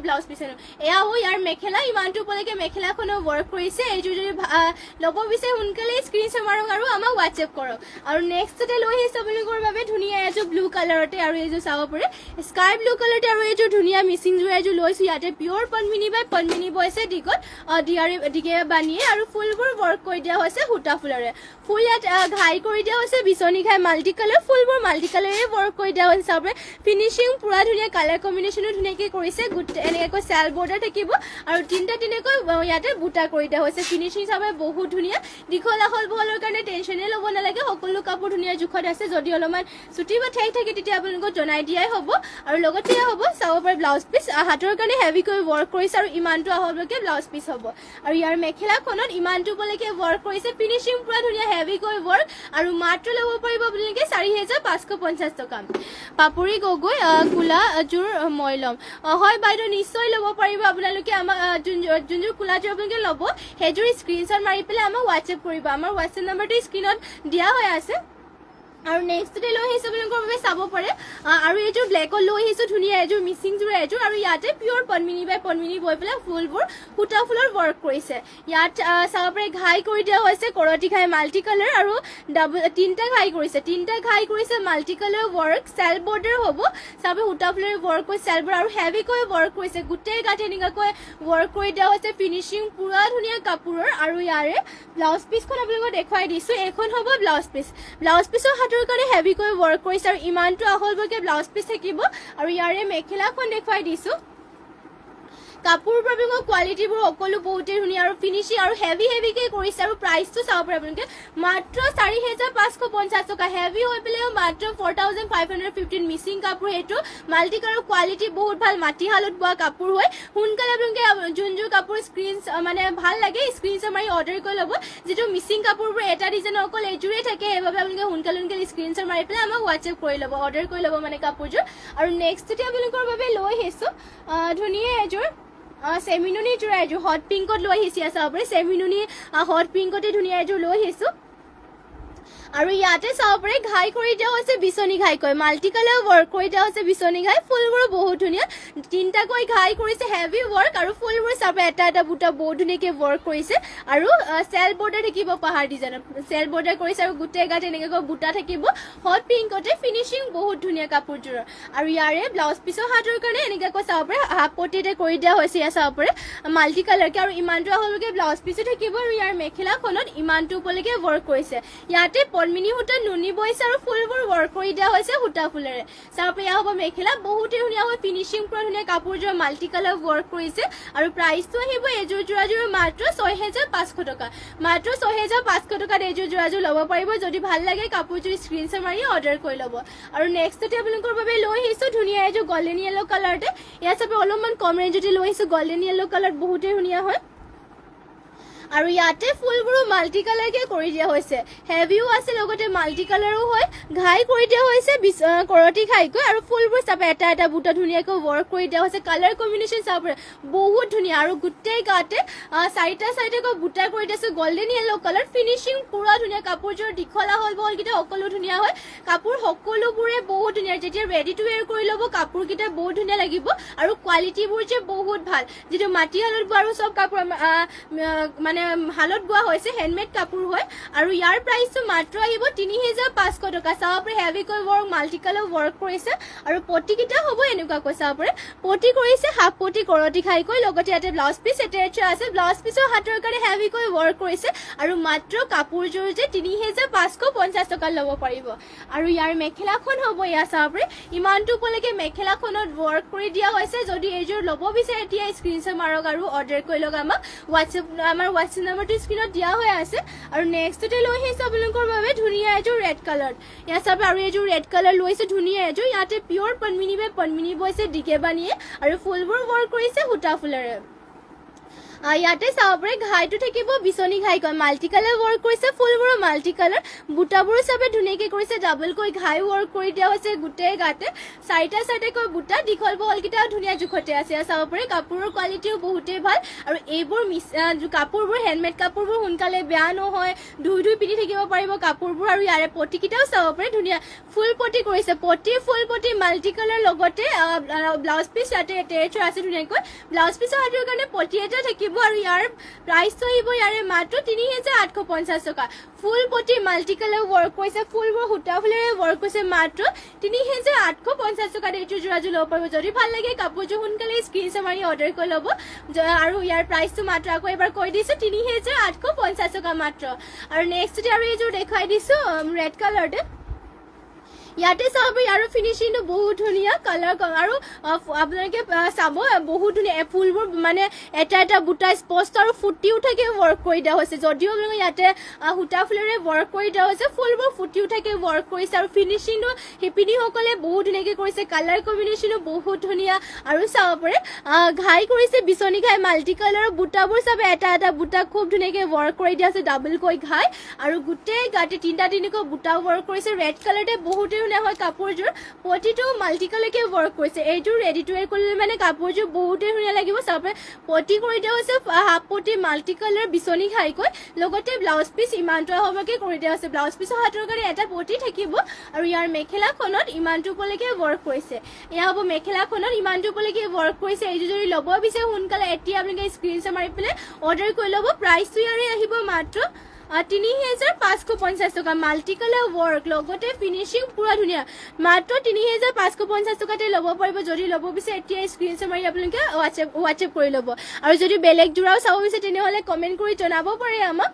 ব্লাউজ পিচ এয়া হ'ব ইয়াৰ মেখেলা ইমানটো উপলৈকে মেখেলাখনো ৱৰ্ক কৰিছে এইযোৰ যদি ল'ব বিচাৰে সোনকালে স্ক্ৰীনশ্বট মাৰক আৰু আমাক হোৱাটছএপ কৰক আৰু নেক্সটতে লৈ আহিছোঁ আপোনালোকৰ বাবে ধুনীয়া এযোৰ ব্লু কালাৰতে আৰু এইযোৰ চাব পাৰে স্কাই ব্লু কালাৰতে আৰু এইযোৰ ধুনীয়া মিচিং যোৰা এযোৰ লৈছোঁ ইয়াতে পিয়ৰ পনমিনি বৈছে দীঘত দীঘে বানিয়ে আৰু ফুলবোৰ ৱৰ্ক কৰি দিয়া হৈছে সূতা সূতা ফুলৰে ফুল ইয়াত ঘাই কৰি দিয়া হৈছে বিচনী ঘাই মাল্টি কালাৰ ফুলবোৰ মাল্টি কালাৰে ৱৰ্ক কৰি দিয়া হৈছে চাবলৈ ফিনিচিং পুৰা ধুনীয়া কালাৰ কম্বিনেশ্যনো ধুনীয়াকৈ কৰিছে এনেকৈ চেল বৰ্ডাৰ থাকিব আৰু তিনিটা তিনিকৈ ইয়াতে বুটা কৰি দিয়া হৈছে ফিনিচিং চাবলৈ বহুত ধুনীয়া দীঘল আহল বহলৰ কাৰণে টেনশ্যনে ল'ব নালাগে সকলো কাপোৰ ধুনীয়া জোখত আছে যদি অলপমান চুটি বা ঠেক থাকে তেতিয়া আপোনালোকক জনাই দিয়াই হ'ব আৰু লগতে হ'ব চাব পাৰে ব্লাউজ পিচ হাতৰ কাৰণে হেভিকৈ ৱৰ্ক কৰিছে আৰু ইমানটো আহললৈকে ব্লাউজ পিচ হ'ব আৰু ইয়াৰ মেখেলাখনত ইমানটো পলৈকে ৱৰ্ক কৰিছে ফিনিচিং পুৰা ধুনীয়া হেভিকৈ ৱৰ্ক আৰু মাত্ৰ ল'ব পাৰিব আপোনালোকে 4,550 টকা পাপৰি গগৈ কোলা যোৰ মই ল'ম হয় বাইদেউ নিশ্চয় ল'ব পাৰিব আপোনালোকে আমাৰ যোনযোৰ কোলাযোৰ আপোনালোকে ল'ব সেইযোৰ স্ক্ৰীনশ্বট মাৰি পেলাই আমাক হোৱাটছএপ কৰিব আমাৰ হোৱাটছএপ নম্বৰটো স্ক্ৰীনত দিয়া হৈ আছে আৰু নেক্সটতে লৈ আহিছোঁ আপোনালোকৰ বাবে চাব পাৰে আৰু এইযোৰ ব্লেকত লৈ আহিছোঁ ধুনীয়া এযোৰ মিচিংযোৰ এযোৰ আৰু ইয়াতে পিয়ৰ পদ্মিনী বাই পদ্মিনী বৈ পেলাই ফুলবোৰ সূতা ফুলৰ ৱৰ্ক কৰিছে ইয়াত চাব পাৰে ঘাই কৰি দিয়া হৈছে কৰতি ঘাই মাল্টি কালাৰ আৰু তিনিটা ঘাই কৰিছে মাল্টি কালাৰ ৱৰ্ক চেল বৰ্ডাৰ হ'ব চাব সূতা ফুলৰ ৱৰ্ক কৰি চেল বৰ্ডাৰ আৰু হেভিকৈ ৱৰ্ক কৰিছে গোটেই গাত এনেকুৱাকৈ ৱৰ্ক কৰি দিয়া হৈছে ফিনিচিং পুৰা ধুনীয়া কাপোৰৰ আৰু ইয়াৰে ব্লাউজ পিচখন আপোনালোকক দেখুৱাই দিছোঁ এইখন হ'ব ব্লাউজ পিচৰ হাতৰ কাৰণে হেভিকৈ ৱৰ্ক কৰিছে আৰু ইমানটো আহললৈকে ব্লাউজ পিচ থাকিব আৰু ইয়াৰে মেখেলাখন দেখুৱাই দিছোঁ কাপোৰবোৰ আপোনালোকৰ কোৱালিটিবোৰ সকলো বহুতেই ধুনীয়া আৰু ফিনিচিং আৰু হেভিকৈ কৰিছে আৰু প্ৰাইচটো চাব পাৰে আপোনালোকে মাত্ৰ 4,550 টকা হেভি হৈ পেলাইও মাত্ৰ 4,515 মিচিং কাপোৰ সেইটো মাল্টি কালাৰ কোৱালিটি বহুত ভাল মাটিশালত বোৱা কাপোৰ হয় সোনকালে আপোনালোকে যোনযোৰ কাপোৰ মানে ভাল লাগে স্ক্ৰীনশ্বট মাৰি অৰ্ডাৰ কৰি ল'ব যিটো মিচিং কাপোৰবোৰ এটা ডিজাইনৰ অকল এইযোৰেই থাকে সেইবাবে আপোনালোকে সোনকালে স্ক্ৰীনশ্বট মাৰি পেলাই আমাক হোৱাটছএপ কৰি ল'ব অৰ্ডাৰ কৰি ল'ব মানে কাপোৰযোৰ আৰু নেক্সটতে আপোনালোকৰ বাবে লৈ আহিছোঁ ধুনীয়া এযোৰ চেমিনুনি যোৰা এযোৰ হট পিংকত লৈ আহিছে চাব পাৰে চেমিনুনি হট পিংকতে ধুনীয়া এযোৰ লৈ আহিছোঁ আৰু ইয়াতে চাব পাৰে ঘাই কৰি দিয়া হৈছে বিচনী ঘাইকৈ মাল্টি কালাৰ ৱৰ্ক কৰি দিয়া হৈছে বিচনী ঘাই ফুলবোৰ বহুত ধুনীয়া তিনিটাকৈ ঘাই কৰিছে হেভি ৱৰ্ক আৰু ফুলবোৰ চাব এটা এটা বুটা বহুত ধুনীয়াকৈ ৱৰ্ক কৰিছে আৰু চেল বৰ্ডাৰ থাকিব পাহাৰ ডিজাইনত চেল বৰ্ডাৰ কৰিছে আৰু গোটেই গাত এনেকৈ বুটা থাকিব হট পিংকতে ফিনিচিং বহুত ধুনীয়া কাপোৰযোৰৰ আৰু ইয়াৰে ব্লাউজ পিচৰ হাতৰ কাৰণে এনেকৈ চাব পাৰে হাফ পটিতে কৰি দিয়া হৈছে ইয়াত চাব পাৰে মাল্টি কালাৰকে আৰু ইমানটো আহললৈকে ব্লাউজ পিচো থাকিব আৰু ইয়াৰ মেখেলাখনত ইমানটো ওপৰলৈকে ৱৰ্ক কৰিছে ইয়াতে পদ্মিনী সূতা নুনি বৈছে আৰু ফুলবোৰ ৱৰ্ক কৰি দিয়া হৈছে সূতা ফুলেৰে চাব এয়া হ'ব মেখেলা বহুতেই ধুনীয়া হয় ফিনিচিং পুৰা ধুনীয়া কাপোৰযোৰ মাল্টি কালাৰ ৱৰ্ক কৰিছে আৰু প্ৰাইচটো আহিব এযোৰ যোৰাযোৰ মাত্ৰ 6,500 টকা মাত্ৰ 6,500 টকাত এযোৰ যোৰাযোৰ ল'ব পাৰিব যদি ভাল লাগে কাপোৰযোৰ স্ক্ৰীনশ্বট মাৰি অৰ্ডাৰ কৰি ল'ব আৰু নেক্সটতে আপোনালোকৰ বাবে লৈ আহিছোঁ ধুনীয়া এযোৰ গল্ডেন য়েল্লো কালাৰতে ইয়াত চাব অলপমান কম ৰেঞ্জতে লৈ আহিছোঁ গল্ডেন য়েল্লো কালাৰ বহুতেই ধুনীয়া হয় আৰু ইয়াতে ফুলবোৰো মাল্টি কালাৰকে কৰি দিয়া হৈছে হেভিও আছে লগতে মাল্টি কালাৰো হয় ঘাই কৰি দিয়া হৈছে কৰতি ঘাইকৈ আৰু ফুলবোৰ চাব এটা এটা বুটা ধুনীয়াকৈ ৱৰ্ক কৰি দিয়া হৈছে কালাৰ কম্বিনেশ্যন চাব বহুত ধুনীয়া আৰু গোটেই গাতে চাৰিটাকৈ বুটা কৰি দিছে গল্ডেন য়েল্লো কালাৰ ফিনিচিং পুৰা ধুনীয়া কাপোৰযোৰ দীঘল আহল বহলকেইটা সকলো ধুনীয়া হয় কাপোৰ সকলোবোৰে বহুত ধুনীয়া যেতিয়া ৰেডি টু ৱেৰ কৰি ল'ব কাপোৰকেইটা বহুত ধুনীয়া লাগিব আৰু কোৱালিটিবোৰ যে বহুত ভাল যিটো মাটিশালত বোৱা আৰু চব কাপোৰ মানে হালত বোৱা হৈছে হেণ্ডমেড কাপোৰ হয় আৰু ইয়াৰ প্ৰাইচটো মাত্ৰ আহিব 3,500 টকা চাব পাৰে হেভিকৈ ৱৰ্ক মাল্টি কালাৰ ৱৰ্ক কৰিছে আৰু পটিকেইটা হ'ব এনেকুৱাকৈ চাব পাৰে পটি কৰিছে হাফ পটি কৰতি খাইকৈ লগতে ইয়াতে ব্লাউজ পিচ এটেচ আছে ব্লাউজ পিচৰ হাতৰ কাৰণে হেভিকৈ ৱৰ্ক কৰিছে আৰু মাত্ৰ কাপোৰযোৰ যে 3,550 টকা ল'ব পাৰিব আৰু ইয়াৰ মেখেলাখন হ'ব এয়া চাব পাৰে ইমানটো ওপৰলৈকে মেখেলাখনত ৱৰ্ক কৰি দিয়া হৈছে যদি এইযোৰ ল'ব বিচাৰে এতিয়া স্ক্ৰীনশ্বট মাৰক আৰু অৰ্ডাৰ কৰি লওক আমাক আমাৰ হোৱাটছএপ নম্বৰটো স্ক্ৰীনত দিয়া হৈ আছে আৰু নেক্সটতে লৈ আহিছোঁ আপোনালোকৰ বাবে ধুনীয়া এযোৰ ৰেড কালাৰ ইয়াত চাব আৰু এইযোৰ ৰেড কালাৰ লৈছে ধুনীয়া এযোৰ ইয়াতে পিয়ৰ পদ্মিনী বাই পদ্মিনী বৈছে ডিকে বানিয়ে আৰু ফুলবোৰ ৱৰ্ক কৰিছে সূতা ফুলেৰে ইয়াতে চাব পাৰে ঘাইটো থাকিব বিচনী ঘাইকৈ মাল্টি কালাৰ ৱৰ্ক কৰিছে ফুলবোৰো মাল্টি কালাৰ বুটাবোৰো চাবে ধুনীয়াকৈ কৰিছে ডাবলকৈ ঘাই ৱৰ্ক কৰি দিয়া হৈছে গোটেই গাতে চাৰিটাকৈ বুটা দীঘল বহলকেইটাও ধুনীয়া জোখতে আছে চাব পাৰে কাপোৰৰ কোৱালিটিও বহুতেই ভাল আৰু এইবোৰ কাপোৰবোৰ হেণ্ডমেড কাপোৰবোৰ সোনকালে বেয়া নহয় ধুই পিন্ধি থাকিব পাৰিব কাপোৰবোৰ আৰু ইয়াৰে পটিকেইটাও চাব পাৰে ধুনীয়া ফুল পটি কৰিছে ফুল পটি মাল্টি কালাৰ লগতে ব্লাউজ পিচ ইয়াতে এটেচ আছে ধুনীয়াকৈ ব্লাউজ পিচৰ হাতৰ কাৰণে পটি এটা থাকিব থাকিব আৰু ইয়াৰ প্ৰাইচটো আহিব ইয়াৰে মাত্ৰ ৩,৮৫০ টকা ফুল পটি মাল্টি কালাৰ ৱৰ্ক কৰিছে ফুলবোৰ সূতা ফুলেৰে ৱৰ্ক কৰিছে মাত্ৰ ৩,৮৫০ টকাত এইটো যোৰাযোৰ ল'ব পাৰিব যদি ভাল লাগে কাপোৰযোৰ সোনকালে স্ক্ৰীনশ্বট মাৰি অৰ্ডাৰ কৰি ল'ব আৰু ইয়াৰ প্ৰাইচটো মাত্ৰ আকৌ এবাৰ কৈ দিছোঁ ৩,৮৫০ টকা মাত্ৰ আৰু নেক্সটতে আৰু এইযোৰ দেখাই দিছোঁ ৰেড কালাৰতে ইয়াতে চাব ইয়াৰো ফিনিচিংটো বহুত ধুনীয়া কালাৰ আৰু আপোনালোকে চাব বহুত ধুনীয়া ফুলবোৰ মানে এটা এটা বুটা স্পষ্ট আৰু ফুটি উঠাকে ৱৰ্ক কৰি দিয়া হৈছে যদিও আপোনালোকে ইয়াতে সূতা ফুলেৰে ৱৰ্ক কৰি দিয়া হৈছে ফুলবোৰ ফুটি উঠাকে ৱৰ্ক কৰিছে আৰু ফিনিচিংটো শিপিনীসকলে বহুত ধুনীয়াকৈ কৰিছে কালাৰ কম্বিনেশ্যনো বহুত ধুনীয়া আৰু চাব পাৰে ঘাই কৰিছে বিচনী ঘাই মাল্টি কালাৰৰ বুটাবোৰ চাব এটা এটা বুটা খুব ধুনীয়াকৈ ৱৰ্ক কৰি দিয়া আছে ডাবলকৈ ঘাই আৰু গোটেই গাতে তিনিকৈ বুটা ৱৰ্ক কৰিছে ৰেড কালাৰতে বহুতে ধুনীয়া হয় কাপোৰযোৰ পটিটো মাল্টি কালাৰকে ৱৰ্ক কৰিছে এইযোৰ ৰেডি টু ৱেৰ কৰিলে মানে কাপোৰযোৰ বহুতে ধুনীয়া লাগিব চাব পটি কৰি দিয়া হৈছে হাফ পটি মাল্টি কালাৰ বিচনী ঘাইকৈ লগতে ব্লাউজ পিচ ইমানটো হ'বকে কৰি দিয়া হৈছে ব্লাউজ পিচৰ হাতৰ কাৰণে এটা পটি থাকিব আৰু ইয়াৰ মেখেলাখনত ইমানটো ওপৰলৈকে ৱৰ্ক কৰিছে এয়া হ'ব মেখেলাখনত ইমানটো ওপৰলৈকে ৱৰ্ক কৰিছে এইযোৰ যদি ল'ব বিচাৰে সোনকালে এতিয়া আপোনালোকে স্ক্ৰীনশ্বট মাৰি পেলাই অৰ্ডাৰ কৰি ল'ব প্ৰাইচটো ইয়াৰে আহিব মাত্ৰ ৩,৫৫০ টকা মাল্টি কালাৰ ৱৰ্ক লগতে ফিনিচিং পুৰা ধুনীয়া মাত্ৰ ৩,৫৫০ টকাতে ল'ব পাৰিব যদি ল'ব বিচাৰে এতিয়া স্ক্ৰীনশ্বট মাৰি আপোনালোকে হোৱাটছএপ কৰি ল'ব আৰু যদি বেলেগ যোৰাও চাব বিচাৰে তেনেহ'লে কমেণ্ট কৰি জনাব পাৰে আমাক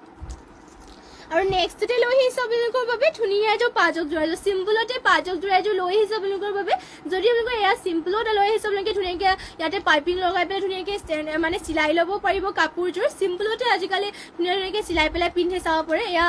আৰু নেক্সটতে লৈ আহিছোঁ আপোনালোকৰ বাবে ধুনীয়া এযোৰ পাজক যোৰা এযোৰ চিম্পলতে পাজক যোৰা এযোৰ লৈ আহিছোঁ আপোনালোকৰ বাবে যদি আপোনালোকে এয়া চিম্পলতে লৈ আহিছোঁ আপোনালোকে ধুনীয়াকৈ ইয়াতে পাইপিং লগাই পেলাই ধুনীয়াকৈ মানে চিলাই ল'ব পাৰিব কাপোৰযোৰ চিম্পলতে আজিকালি ধুনীয়াকৈ চিলাই পেলাই পিন্ধি চাব পাৰে এয়া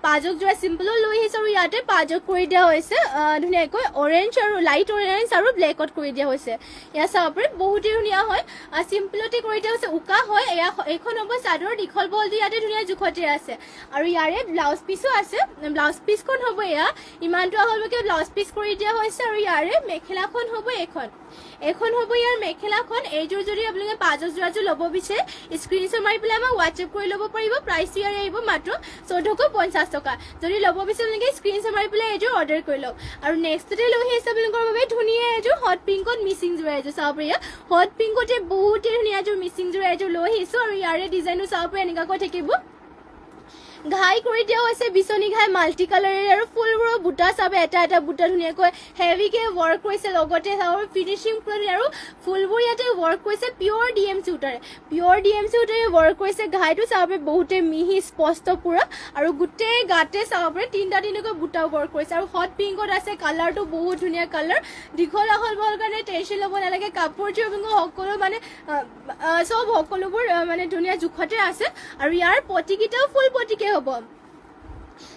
পাজক যোৰা চিম্পলত লৈ আহিছোঁ আৰু ইয়াতে পাজক কৰি দিয়া হৈছে ধুনীয়াকৈ অৰেঞ্জ আৰু লাইট অৰেঞ্জ আৰু ব্লেকত কৰি দিয়া হৈছে এয়া চাব পাৰে বহুতেই ধুনীয়া হয় চিম্পলতে কৰি দিয়া হৈছে উকা হয় এয়া এইখন হ'ব চাদৰ দীঘল বলটো ইয়াতে ধুনীয়া জোখতে আছে আৰু ইয়াৰে ব্লাউজ পিচো আছে ব্লাউজ পিচখন হ'ব এয়া ইমানটো হ'বকে ব্লাউজ পিচ কৰি দিয়া হৈছে আৰু ইয়াৰে মেখেলাখন হ'ব এখন হ'ব ইয়াৰ মেখেলাখন এইযোৰ যদি আপোনালোকে পাজৰ যোৰাযোৰ ল'ব বিচাৰে স্ক্ৰীনশ্বট মাৰি পেলাই আমাক হোৱাটছএপ কৰি ল'ব পাৰিব প্ৰাইচটো ইয়াৰে আহিব মাত্ৰ ১৪৫০ টকা যদি ল'ব বিচাৰে আপোনালোকে স্ক্ৰীনশ্বট মাৰি পেলাই এইযোৰ অৰ্ডাৰ কৰি লওক আৰু নেক্সটতে লৈ আহিছে আপোনালোকৰ বাবে ধুনীয়া এযোৰ হট পিংকত মিচিং যোৰা এযোৰ চাব পাৰে হট পিংকতে বহুতেই ধুনীয়া এযোৰ মিচিং যোৰা এযোৰ লৈ আহিছোঁ আৰু ইয়াৰে ডিজাইনটো চাব পাৰে এনেকুৱাকৈ থাকিব ঘাই কৰি দিয়া হৈছে বিচনী ঘাই মাল্টি কালাৰেৰে আৰু ফুলবোৰৰ বুটা চাব এটা এটা বুটা ধুনীয়াকৈ হেভিকৈ ৱৰ্ক কৰিছে লগতে চাব ফিনিচিং আৰু ফুলবোৰ ইয়াতে ৱৰ্ক কৰিছে পিয়ৰ DMC সূতাৰে ৱৰ্ক কৰিছে ঘাইটো চাব বহুতে মিহি স্পষ্ট পুৰা আৰু গোটেই গাতে চাব পাৰে তিনিকৈ বুটা ৱৰ্ক কৰিছে আৰু হট পিংকত আছে কালাৰটো বহুত ধুনীয়া কালাৰ দীঘল আহল বহল কাৰণে টেনশ্যন ল'ব নালাগে কাপোৰযোৰ সকলো মানে সকলোবোৰ মানে ধুনীয়া জোখতে আছে আৰু ইয়াৰ পটিকেইটাও ফুল পটিকে হ'ব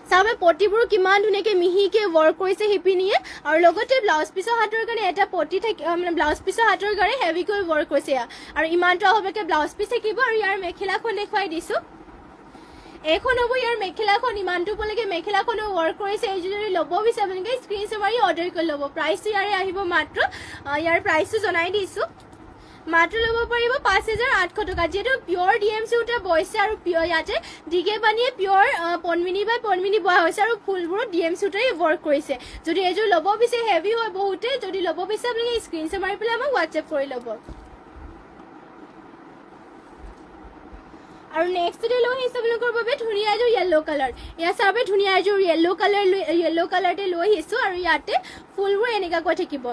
চাবে পটিবোৰ কিমান ধুনীয়াকৈ মিহিকৈ ৱৰ্ক কৰিছে শিপিনীয়ে আৰু লগতে ব্লাউজ পিচৰ হাতৰ কাৰণে এটা পটি থাকে মানে ব্লাউজ পিচৰ হাতৰ কাৰণে হেভিকৈ ৱৰ্ক কৰিছে আৰু ইমানটো হ'বকে ব্লাউজ পিচ থাকিব আৰু ইয়াৰ মেখেলাখন দেখুৱাই দিছোঁ এইখন হ'ব ইয়াৰ মেখেলাখন ইমানটো ওপৰলৈকে মেখেলাখনো ৱৰ্ক কৰিছে এইযোৰ যদি ল'ব বিচাৰে আপোনালোকে স্ক্ৰীনশ্বট মাৰি অৰ্ডাৰ কৰি ল'ব প্ৰাইচটো ইয়াৰে আহিব মাত্ৰ ইয়াৰ প্ৰাইচটো জনাই দিছোঁ মাত্ৰ ল'ব পাৰিব ৫,৮০০ টকা যিহেতু পিয়ৰ DMC সূতা বৈছে আৰু ইয়াতে দিগে বানিয়ে পিয়ৰ পনমিনি বাই পনমিনি বোৱা হৈছে আৰু ফুলবোৰত DMC সূতাৰে ৱৰ্ক কৰিছে যদি এইযোৰ ল'ব বিচাৰে হেভি হয় বহুতে যদি ল'ব বিচাৰে আপোনালোকে স্ক্ৰীনশ্বট মাৰি পেলাই আমাক হোৱাটছএপ কৰি ল'ব আৰু নেক্সটতে লৈ আহিছোঁ আপোনালোকৰ বাবে ধুনীয়া এযোৰ য়েল্ল' কালাৰ এয়া চাবে ধুনীয়া এযোৰ য়েল্ল' কালাৰতে লৈ আহিছোঁ আৰু ইয়াতে ফুলবোৰ এনেকুৱাকৈ থাকিব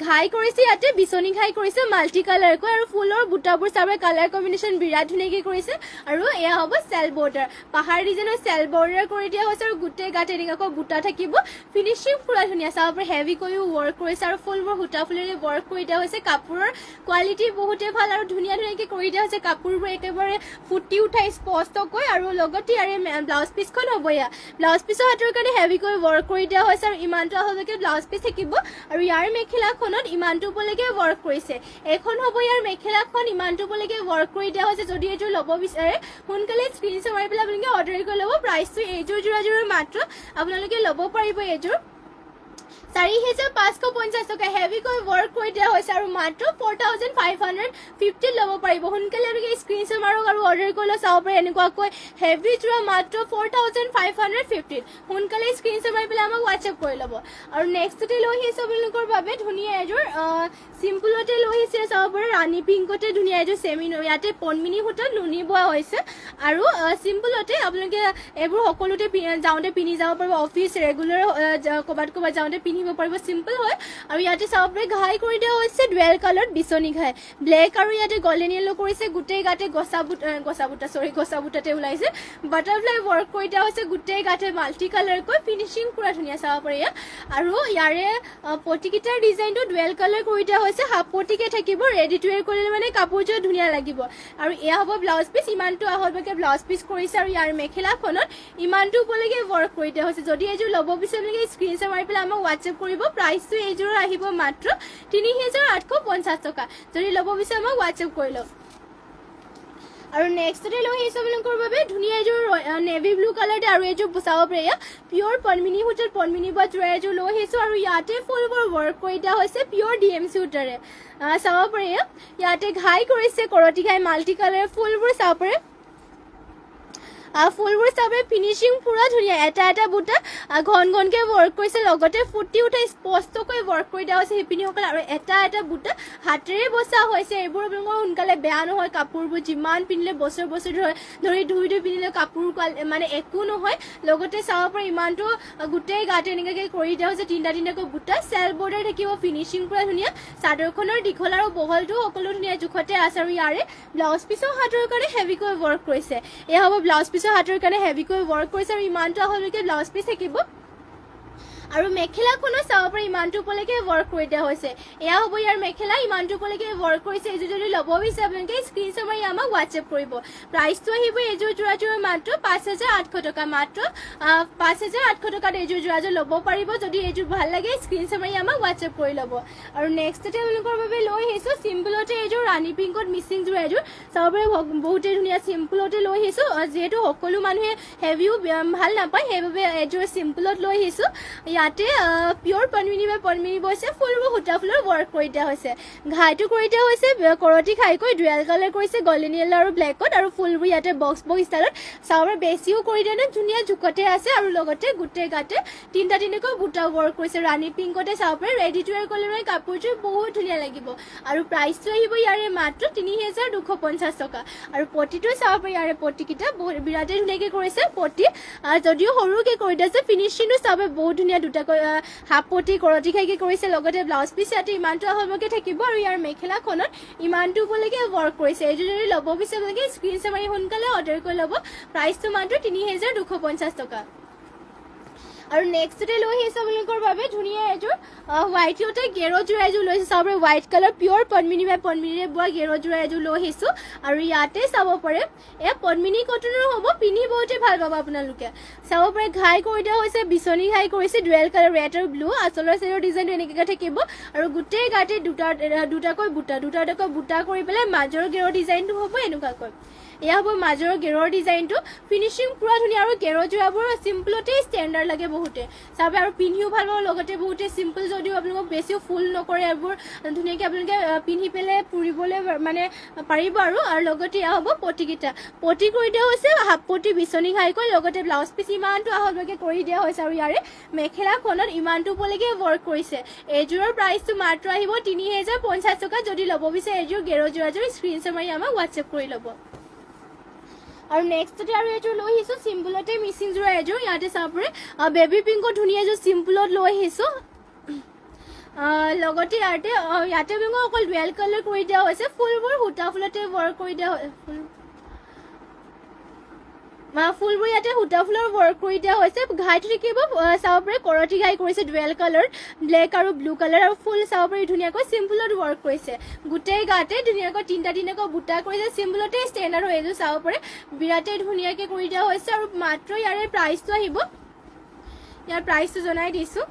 ঘাই কৰিছে ইয়াতে বিচনী ঘাই কৰিছে মাল্টি কালাৰকৈ আৰু ফুলৰ বুটাবোৰ চাবে কালাৰ কম্বিনেশ্যন বিৰাট ধুনীয়াকৈ কৰিছে আৰু এয়া হ'ব চেল বৰ্ডাৰ পাহাৰ ডিজাইনৰ চেল বৰ্ডাৰ কৰি দিয়া হৈছে আৰু গোটেই গাত এনেকুৱাকৈ বুটা থাকিব ফিনিচিং পুৰা ধুনীয়া চাব পাৰে হেভিকৈও ৱৰ্ক কৰিছে আৰু ফুলবোৰ সূতা ফুলেৰে ৱৰ্ক কৰি দিয়া হৈছে কাপোৰৰ কোৱালিটি বহুতেই ভাল আৰু ধুনীয়াকৈ কৰি দিয়া হৈছে কাপোৰবোৰ একেবাৰে ফুটি উঠাই স্পষ্টকৈ আৰু লগতে ইয়াৰে ব্লাউজ পিচখন হ'ব এয়া ব্লাউজ পিচৰ হাতৰ কাৰণে হেভিকৈ ৱৰ্ক কৰি দিয়া হৈছে আৰু ইমানটো হ'বলৈকে ব্লাউজ পিচ থাকিব আৰু ইয়াৰ মেখেলাখনত ইমানটো ওপৰলৈকে ৱৰ্ক কৰিছে এখন হ'ব ইয়াৰ মেখেলাখন ইমানটো ওপৰলৈকে ৱৰ্ক কৰি দিয়া হৈছে যদি এইযোৰ ল'ব বিচাৰে সোনকালে স্ক্ৰীনশ্বট মাৰি পেলাই আপোনালোকে অৰ্ডাৰ কৰি ল'ব প্ৰাইচটো এইযোৰ যোৰাযোৰৰ মাত্ৰ আপোনালোকে ল'ব পাৰিব এইযোৰ 4,550 টকা হেভিকৈ ৱৰ্ক কৰি দিয়া হৈছে আৰু মাত্ৰ 4,550 ল'ব পাৰিব সোনকালে আপোনালোকে স্ক্ৰীনশ্বট মাৰক আৰু অৰ্ডাৰ কৰিলে চাব পাৰে এনেকুৱাকৈ হেভি যোৰা মাত্ৰ 4,550 সোনকালে স্ক্ৰীনশ্বট মাৰি পেলাই আমাক হোৱাটছএপ কৰি ল'ব আৰু নেক্সটতে লৈ আহিছে আপোনালোকৰ বাবে ধুনীয়া এযোৰ চিম্পলতে লৈ আহিছে চাব পাৰে ৰাণী পিংকতে ধুনীয়া এযোৰ চেমি ইয়াতে পনমিনি সূতাত নুনি বোৱা হৈছে আৰু চিম্পলতে আপোনালোকে এইবোৰ সকলোতে যাওঁতে পিন্ধি যাব পাৰিব অফিচ ৰেগুলাৰ ক'ৰবাত যাওঁতে পিন্ধিব পাৰিব চিম্পল হয় আৰু ইয়াতে চাব পাৰে ঘাই কৰি দিয়া হৈছে ডুৱেল কালাৰত বিচনী ঘাই ব্লেক আৰু ইয়াতে গল্ডেন য়েলো কৰিছে গোটেই গাতে গছা বুটাতে ওলাইছে বাটাৰফ্লাই ৱৰ্ক কৰি দিয়া হৈছে গোটেই গাতে মাল্টি কালাৰকৈ ফিনিচিং পুৰা ধুনীয়া চাব পাৰে আৰু ইয়াৰে পটিকেইটাৰ ডিজাইনটো ডুৱেল কালাৰ কৰি দিয়া হৈছে হাফ পটিকে থাকিব ৰেডি টু ৱেৰ কৰিলে মানে কাপোৰযোৰ ধুনীয়া লাগিব আৰু এয়া হ'ব ব্লাউজ পিচ ইমানটো আহলভাৱে ব্লাউজ পিচ কৰিছে আৰু ইয়াৰ মেখেলাখনত ইমানটো উপলৈকে ৱৰ্ক কৰি দিয়া হৈছে যদি এইযোৰ ল'ব বিচাৰে স্ক্ৰীনশ্বট মাৰি পেলাই আমাক হোৱাটছএপ কৰিব প্ৰাইচটো এইযোৰৰ আহিব মাত্ৰ 3,850 টকা যদি ল'ব বিচাৰে আমাক হোৱাটছএপ কৰি লওক আৰু নেক্সটতে লৈ আহিছে আপোনালোকৰ বাবে ধুনীয়া এযোৰ নেভি ব্লু কালাৰতে আৰু এযোৰ চাব পাৰে পিয়ৰ পনমিনি সূতাৰ পনমিনি বা যোৰা এযোৰ লৈ আহিছোঁ আৰু ইয়াতে ফুলবোৰ ৱৰ্ক কৰি দিয়া হৈছে পিয়ৰ DMC সূতাৰে চাব পাৰে ইয়াতে ঘাই কৰিছে কৰতি ঘাই মাল্টি কালাৰ ফুলবোৰ চাব পাৰে ফুলবোৰ চাবে ফিনিচিং পুৰা ধুনীয়া এটা এটা বুটা ঘন ঘনকৈ ৱৰ্ক কৰিছে লগতে ফুটি উঠা স্পষ্টকৈ ৱৰ্ক কৰি দিয়া হৈছে শিপিনীসকলে আৰু এটা এটা বুটা হাতেৰে বচা হৈছে এইবোৰ আপোনালোকৰ সোনকালে বেয়া নহয় কাপোৰবোৰ যিমান পিন্ধিলে বছৰ ধৰি ধুই পিন্ধিলে কাপোৰ মানে একো নহয় লগতে চাব পাৰে ইমানটো গোটেই গাতে এনেকৈ কৰি দিয়া হৈছে তিনিটাকৈ বুটা চেল বৰ্ডাৰ থাকিব ফিনিচিং পুৰা ধুনীয়া চাদৰখনৰ দীঘল আৰু বহলটো সকলো ধুনীয়া জোখতে আছে আৰু ইয়াৰে ব্লাউজ পিছৰ হাতৰ কাৰণে হেভিকৈ ৱৰ্ক কৰিছে এয়া হ'ব ব্লাউজ পিছ হাতৰ কাৰণে হেভিকৈ ৱৰ্ক কৰিছে আৰু ইমানটো আহলৈকে ব্লাউজ পিচ থাকিব আৰু মেখেলাখনো চাব পাৰে ইমানটো উপলৈকে ৱৰ্ক কৰি দিয়া হৈছে এয়া হ'ব ইয়াৰ মেখেলা ইমানটো উপলৈকে ৱৰ্ক কৰিছে এইযোৰ যদি ল'ব বিচাৰে আপোনালোকে স্ক্ৰীনশ্বট মাৰি আমাক হোৱাটছএপ কৰিব প্ৰাইচটো আহিব এইযোৰ যোৰাযোৰৰ মাত্ৰ 5,800 টকা মাত্ৰ 5,800 টকাত এইযোৰ যোৰাযোৰ ল'ব পাৰিব যদি এইযোৰ ভাল লাগে স্ক্ৰীনশ্বট মাৰি আমাক হোৱাটছএপ কৰি ল'ব আৰু নেক্সটতে আপোনালোকৰ বাবে লৈ আহিছোঁ চিম্পলতে এইযোৰ ৰাণী পিংকত মিচিং যোৰা এযোৰ চাব পাৰে বহুতে ধুনীয়া চিম্পলতে লৈ আহিছোঁ যিহেতু সকলো মানুহে হেভিও ভাল নাপায় সেইবাবে এইযোৰ চিম্পলত লৈ আহিছোঁ ইয়াতে পিয়ৰ পনমিনি বৈছে ফুলবোৰ সূতা ফুলৰ ৱৰ্ক কৰি দিয়া হৈছে ঘাইটো কৰি দিয়া হৈছে কৰতি ঘাইকৈ ডুৱেল কালাৰ কৰিছে গল্ডেন য়েলো আৰু ব্লেকত আৰু ফুলবোৰ ইয়াতে বক্স ষ্টাইলত চাব বেছিও কৰি দিয়া নাই ধুনীয়া জোখতে আছে আৰু লগতে গোটেই গাতে তিনিটাকৈ বুটা ৱৰ্ক কৰিছে ৰাণী পিংকতে চাব পাৰে ৰেডি টু ৱেৰ কৰিলে মানে কাপোৰযোৰ বহুত ধুনীয়া লাগিব আৰু প্ৰাইচটো আহিব ইয়াৰে মাত্ৰ 3,250 টকা আৰু পটিটো চাব পাৰে ইয়াৰে পটিকেইটা বিৰাটেই ধুনীয়াকৈ কৰিছে পটি যদিও সৰুকৈ কৰি দিছে ফিনিচিংটো চাব বহুত ধুনীয়া দুটাকৈ হাফ পটি কৰতি ঘাইকৈ কৰিছে লগতে ব্লাউজ পিচ ইয়াতে ইমানটো আহলভাৱে থাকিব আৰু ইয়াৰ মেখেলাখনত ইমানটো উপলৈকে ৱৰ্ক কৰিছে এইযোৰ যদি ল'ব বিচাৰে আপোনালোকে স্ক্ৰীনশ্বট মাৰি সোনকালে অৰ্ডাৰ কৰি ল'ব প্ৰাইচটো মাত্ৰ 3,250 টকা আৰু নেক্সটতে লৈ আহিছে আপোনালোকৰ বাবে ধুনীয়া এযোৰ হোৱাইটতে গেৰ যোৰা এযোৰ লৈছে চাব পাৰে হোৱাইট কালাৰ পিয়ৰ পনমিনিৰে বোৱা গেৰ যোৰা এযোৰ লৈ আহিছোঁ আৰু ইয়াতে চাব পাৰে এয়া পনমিনি কটনৰ হ'ব পিন্ধি বহুতে ভাল পাব আপোনালোকে চাব পাৰে ঘাই কৰি দিয়া হৈছে বিচনী ঘাই কৰিছে ডুৱেল কালাৰ ৰেড আৰু ব্লু আচলৰ চাইডৰ ডিজাইনটো এনেকৈ থাকিব আৰু গোটেই গাতে দুটাকৈ বুটা কৰি পেলাই মাজৰ গেৰৰ ডিজাইনটো হ'ব এনেকুৱাকৈ এয়া হ'ব মাজৰ গেৰৰ ডিজাইনটো ফিনিচিং পুৰা ধুনীয়া আৰু গেৰৰ যোৰাবোৰ চিম্পলতে ষ্টেণ্ডাৰ্ড লাগে বহুতে চাবে আৰু পিন্ধিও ভাল পাব লগতে বহুতে চিম্পল যদিও আপোনালোকক বেছিও ফুল নকৰে এইবোৰ ধুনীয়াকৈ আপোনালোকে পিন্ধি পেলাই ফুৰিবলৈ মানে পাৰিব আৰু লগতে এয়া হ'ব পটিকেইটা পটি কৰি দিয়া হৈছে হাফ পটি বিচনী ঘাইকৈ লগতে ব্লাউজ পিচ ইমানটো আহলভাৱে কৰি দিয়া হৈছে আৰু ইয়াৰে মেখেলাখনত ইমানটো উপলৈকে ৱৰ্ক কৰিছে এইযোৰৰ প্ৰাইচটো মাত্ৰ আহিব 3,050 টকা যদি ল'ব বিচাৰে এইযোৰ গেৰৰ যোৰাযোৰ স্ক্ৰীনশ্বট মাৰি আমাক হোৱাটছএপ কৰি ল'ব আৰু নেক্সটতে আৰু এইযোৰ লৈ আহিছোঁ চিম্পলতে মিচিং যোৰা এযোৰ ইয়াতে চাব পাৰে বেবী পিংকত ধুনীয়া এযোৰ চিম্পলত লৈ আহিছোঁ লগতে ইয়াতে আপোনালোকক অকল ডুৱেল কালাৰ কৰি দিয়া হৈছে ফুলবোৰ সূতা ফুলতে ৱৰ্ক কৰি দিয়া ফুলবোৰ ইয়াতে সূতা ফুলৰ ৱৰ্ক কৰি দিয়া হৈছে ঘাইটো থাকিব চাব পাৰে কৰতি ঘাই কৰিছে ডুৱেল কালাৰ ব্লেক আৰু ব্লু কালাৰ আৰু ফুল চাব পাৰি ধুনীয়াকৈ চিম্পলত ৱৰ্ক কৰিছে গোটেই গাতে ধুনীয়াকৈ তিনিটাকৈ বুটা কৰিছে চিম্পলতে ষ্টেণ্ডাৰ্ড হৈ এইযোৰ চাব পাৰে বিৰাটেই ধুনীয়াকৈ কৰি দিয়া হৈছে আৰু মাত্ৰ ইয়াৰে প্ৰাইচটো আহিব ইয়াৰ প্ৰাইচটো জনাই দিছোঁ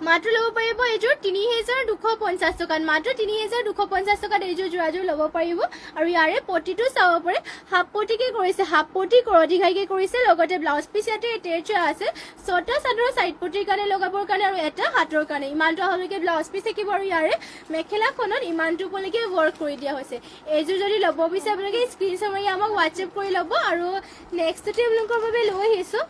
মাত্ৰ ল'ব পাৰিব এইযোৰ ৩,২৫০ টকাত, মাত্ৰ ৩,২৫০ টকাত এইযোৰ যোৰাযোৰ ল'ব পাৰিব। আৰু ইয়াৰে পটিটো চাব পাৰে, হাফ পটিকে কৰিছে, হাফ পটি কৰতি ঘাইকে কৰিছে, লগতে ব্লাউজ পিচ ইয়াতে এটেচ আছে, 6টা চাদৰৰ চাইড পটিৰ কাৰণে লগাবৰ কাৰণে আৰু এটা হাতৰ কাৰণে। ইমানটো আহলৈকে ব্লাউজ পিচ থাকিব আৰু ইয়াৰে মেখেলাখনত ইমানটো উপলৈকে ৱৰ্ক কৰি দিয়া হৈছে। এইযোৰ যদি ল'ব বিচাৰে আপোনালোকে স্ক্ৰীনশ্বট মাৰি আমাক হোৱাটছএপ কৰি ল'ব। আৰু নেক্সটতে আপোনালোকৰ বাবে লৈ আহিছোঁ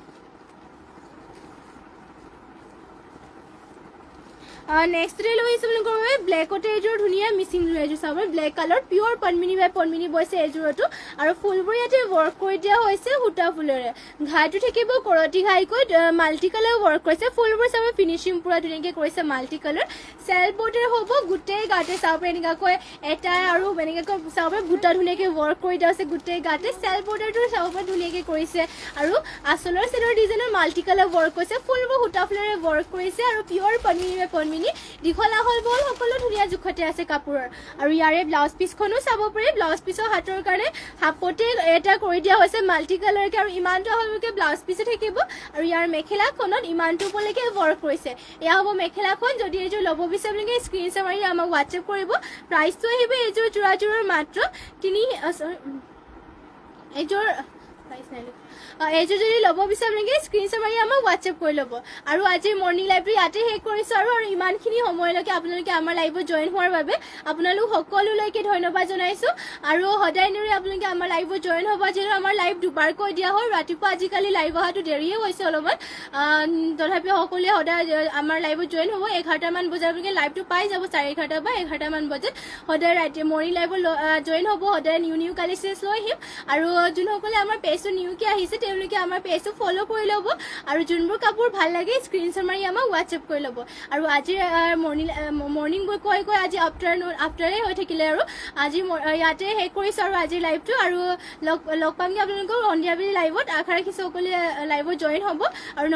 নেক্সটতে লৈ আহিছোঁ আপোনালোকৰ বাবে ব্লেকতে এইযোৰ ধুনীয়া মিচিং যোৰ, এইযোৰ চাব ব্লেক কালাৰ পিয়ৰ পদ্মিনী বাই পদ্মিনী বৈছে এইযোৰতো। আৰু ফুলবোৰ ইয়াতে ৱৰ্ক কৰি দিয়া হৈছে সূতা ফুলেৰে, ঘাইটো থাকিব কৰতি ঘাইকৈ মাল্টি কালাৰ ৱৰ্ক কৰিছে, ফুলবোৰ চাব ফিনিচিং পুৰা ধুনীয়াকৈ কৰিছে মাল্টি কালাৰ। চেল্ফ বৰ্ডাৰ হ'ব গোটেই গাতে চাব এনেকুৱাকৈ এটা আৰু এনেকুৱাকৈ চাব বুটা ধুনীয়াকৈ ৱৰ্ক কৰি দিয়া হৈছে গোটেই গাতে। চেল্ফ বৰ্ডাৰটো চাব ধুনীয়াকৈ কৰিছে আৰু আচলৰ চেলৰ ডিজাইনৰ মাল্টি কালাৰ ৱৰ্ক কৰিছে, ফুলবোৰ সূতা ফুলেৰে ৱৰ্ক কৰিছে আৰু পিয়ৰ পদ্মিনী বাই পদ্মিনী দীঘল আহল বল সকলো ধুনীয়া জোখতে আছে কাপোৰৰ। আৰু ইয়াৰে ব্লাউজ পিচখনো চাব পাৰি, ব্লাউজ পিচৰ হাতৰ কাৰণে হাফতে এটা কৰি দিয়া হৈছে মাল্টি কালাৰকে আৰু ইমানটো আহললৈকে ব্লাউজ পিচে থাকিব। আৰু ইয়াৰ মেখেলাখনত ইমানটো উপলৈকে ৱৰ্ক কৰিছে। এয়া হ'ব মেখেলাখন। যদি এইযোৰ ল'ব বিচাৰে আপোনালোকে স্ক্ৰীনশ্বট মাৰি আমাক হোৱাটছএপ কৰিব। প্ৰাইচটো আহিব এইযোৰ যোৰাযোৰৰ মাত্ৰ এইযোৰ যদি ল'ব বিচাৰে আপোনালোকে স্ক্ৰীনশ্বট মাৰি আমাক হোৱাটছএপ কৰি ল'ব। আৰু আজিৰ মৰ্ণিং লাইভটো ইয়াতে শেষ কৰিছোঁ আৰু ইমানখিনি সময়লৈকে আপোনালোকে আমাৰ লাইভত জইন হোৱাৰ বাবে আপোনালোক সকলোলৈকে ধন্যবাদ জনাইছোঁ। আৰু সদায় এনেদৰে আপোনালোকে আমাৰ লাইভত জইন হ'ব, যিহেতু আমাৰ লাইভ দুবাৰকৈ দিয়া হয়। ৰাতিপুৱা আজিকালি লাইভ অহাটো দেৰিয়ে হৈছে অলপমান, তথাপিও সকলোৱে সদায় আমাৰ লাইভত জইন হ'ব। 11টামান বজাত আপোনালোকে লাইভটো পাই যাব, 11:30 বা 11টামান বজাত সদায় ৰাতি মৰ্ণিং লাইভত জইন হ'ব। সদায় নিউ কালেকশ্যনছ লৈ আহিম। আৰু যোনসকলে আমাৰ পেজটো নিউকৈ আহিছে তেওঁলোকে আমাৰ পেজটো ফ'ল' কৰি ল'ব। আৰু যোনবোৰ কাপোৰ ভাল লাগে স্ক্ৰীনশ্বট মাৰি আমাক হোৱাটছএপ কৰি ল'ব। আৰু আজিৰ মৰ্ণিং কৈ আজি আফটাৰে হৈ থাকিলে আৰু আজি ইয়াতে শেষ কৰিছোঁ আৰু আজিৰ লাইভটো। আৰু লগ পামগৈ আপোনালোকক সন্ধিয়াবেলি লাইভত। আশা ৰাখিছোঁ সকলোৱে লাইভত জইন হ'ব। আৰু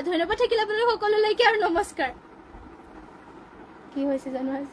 ধন্যবাদ থাকিলে আপোনালোক সকলোলৈকে আৰু নমস্কাৰ। কি হৈছে জানো আজি।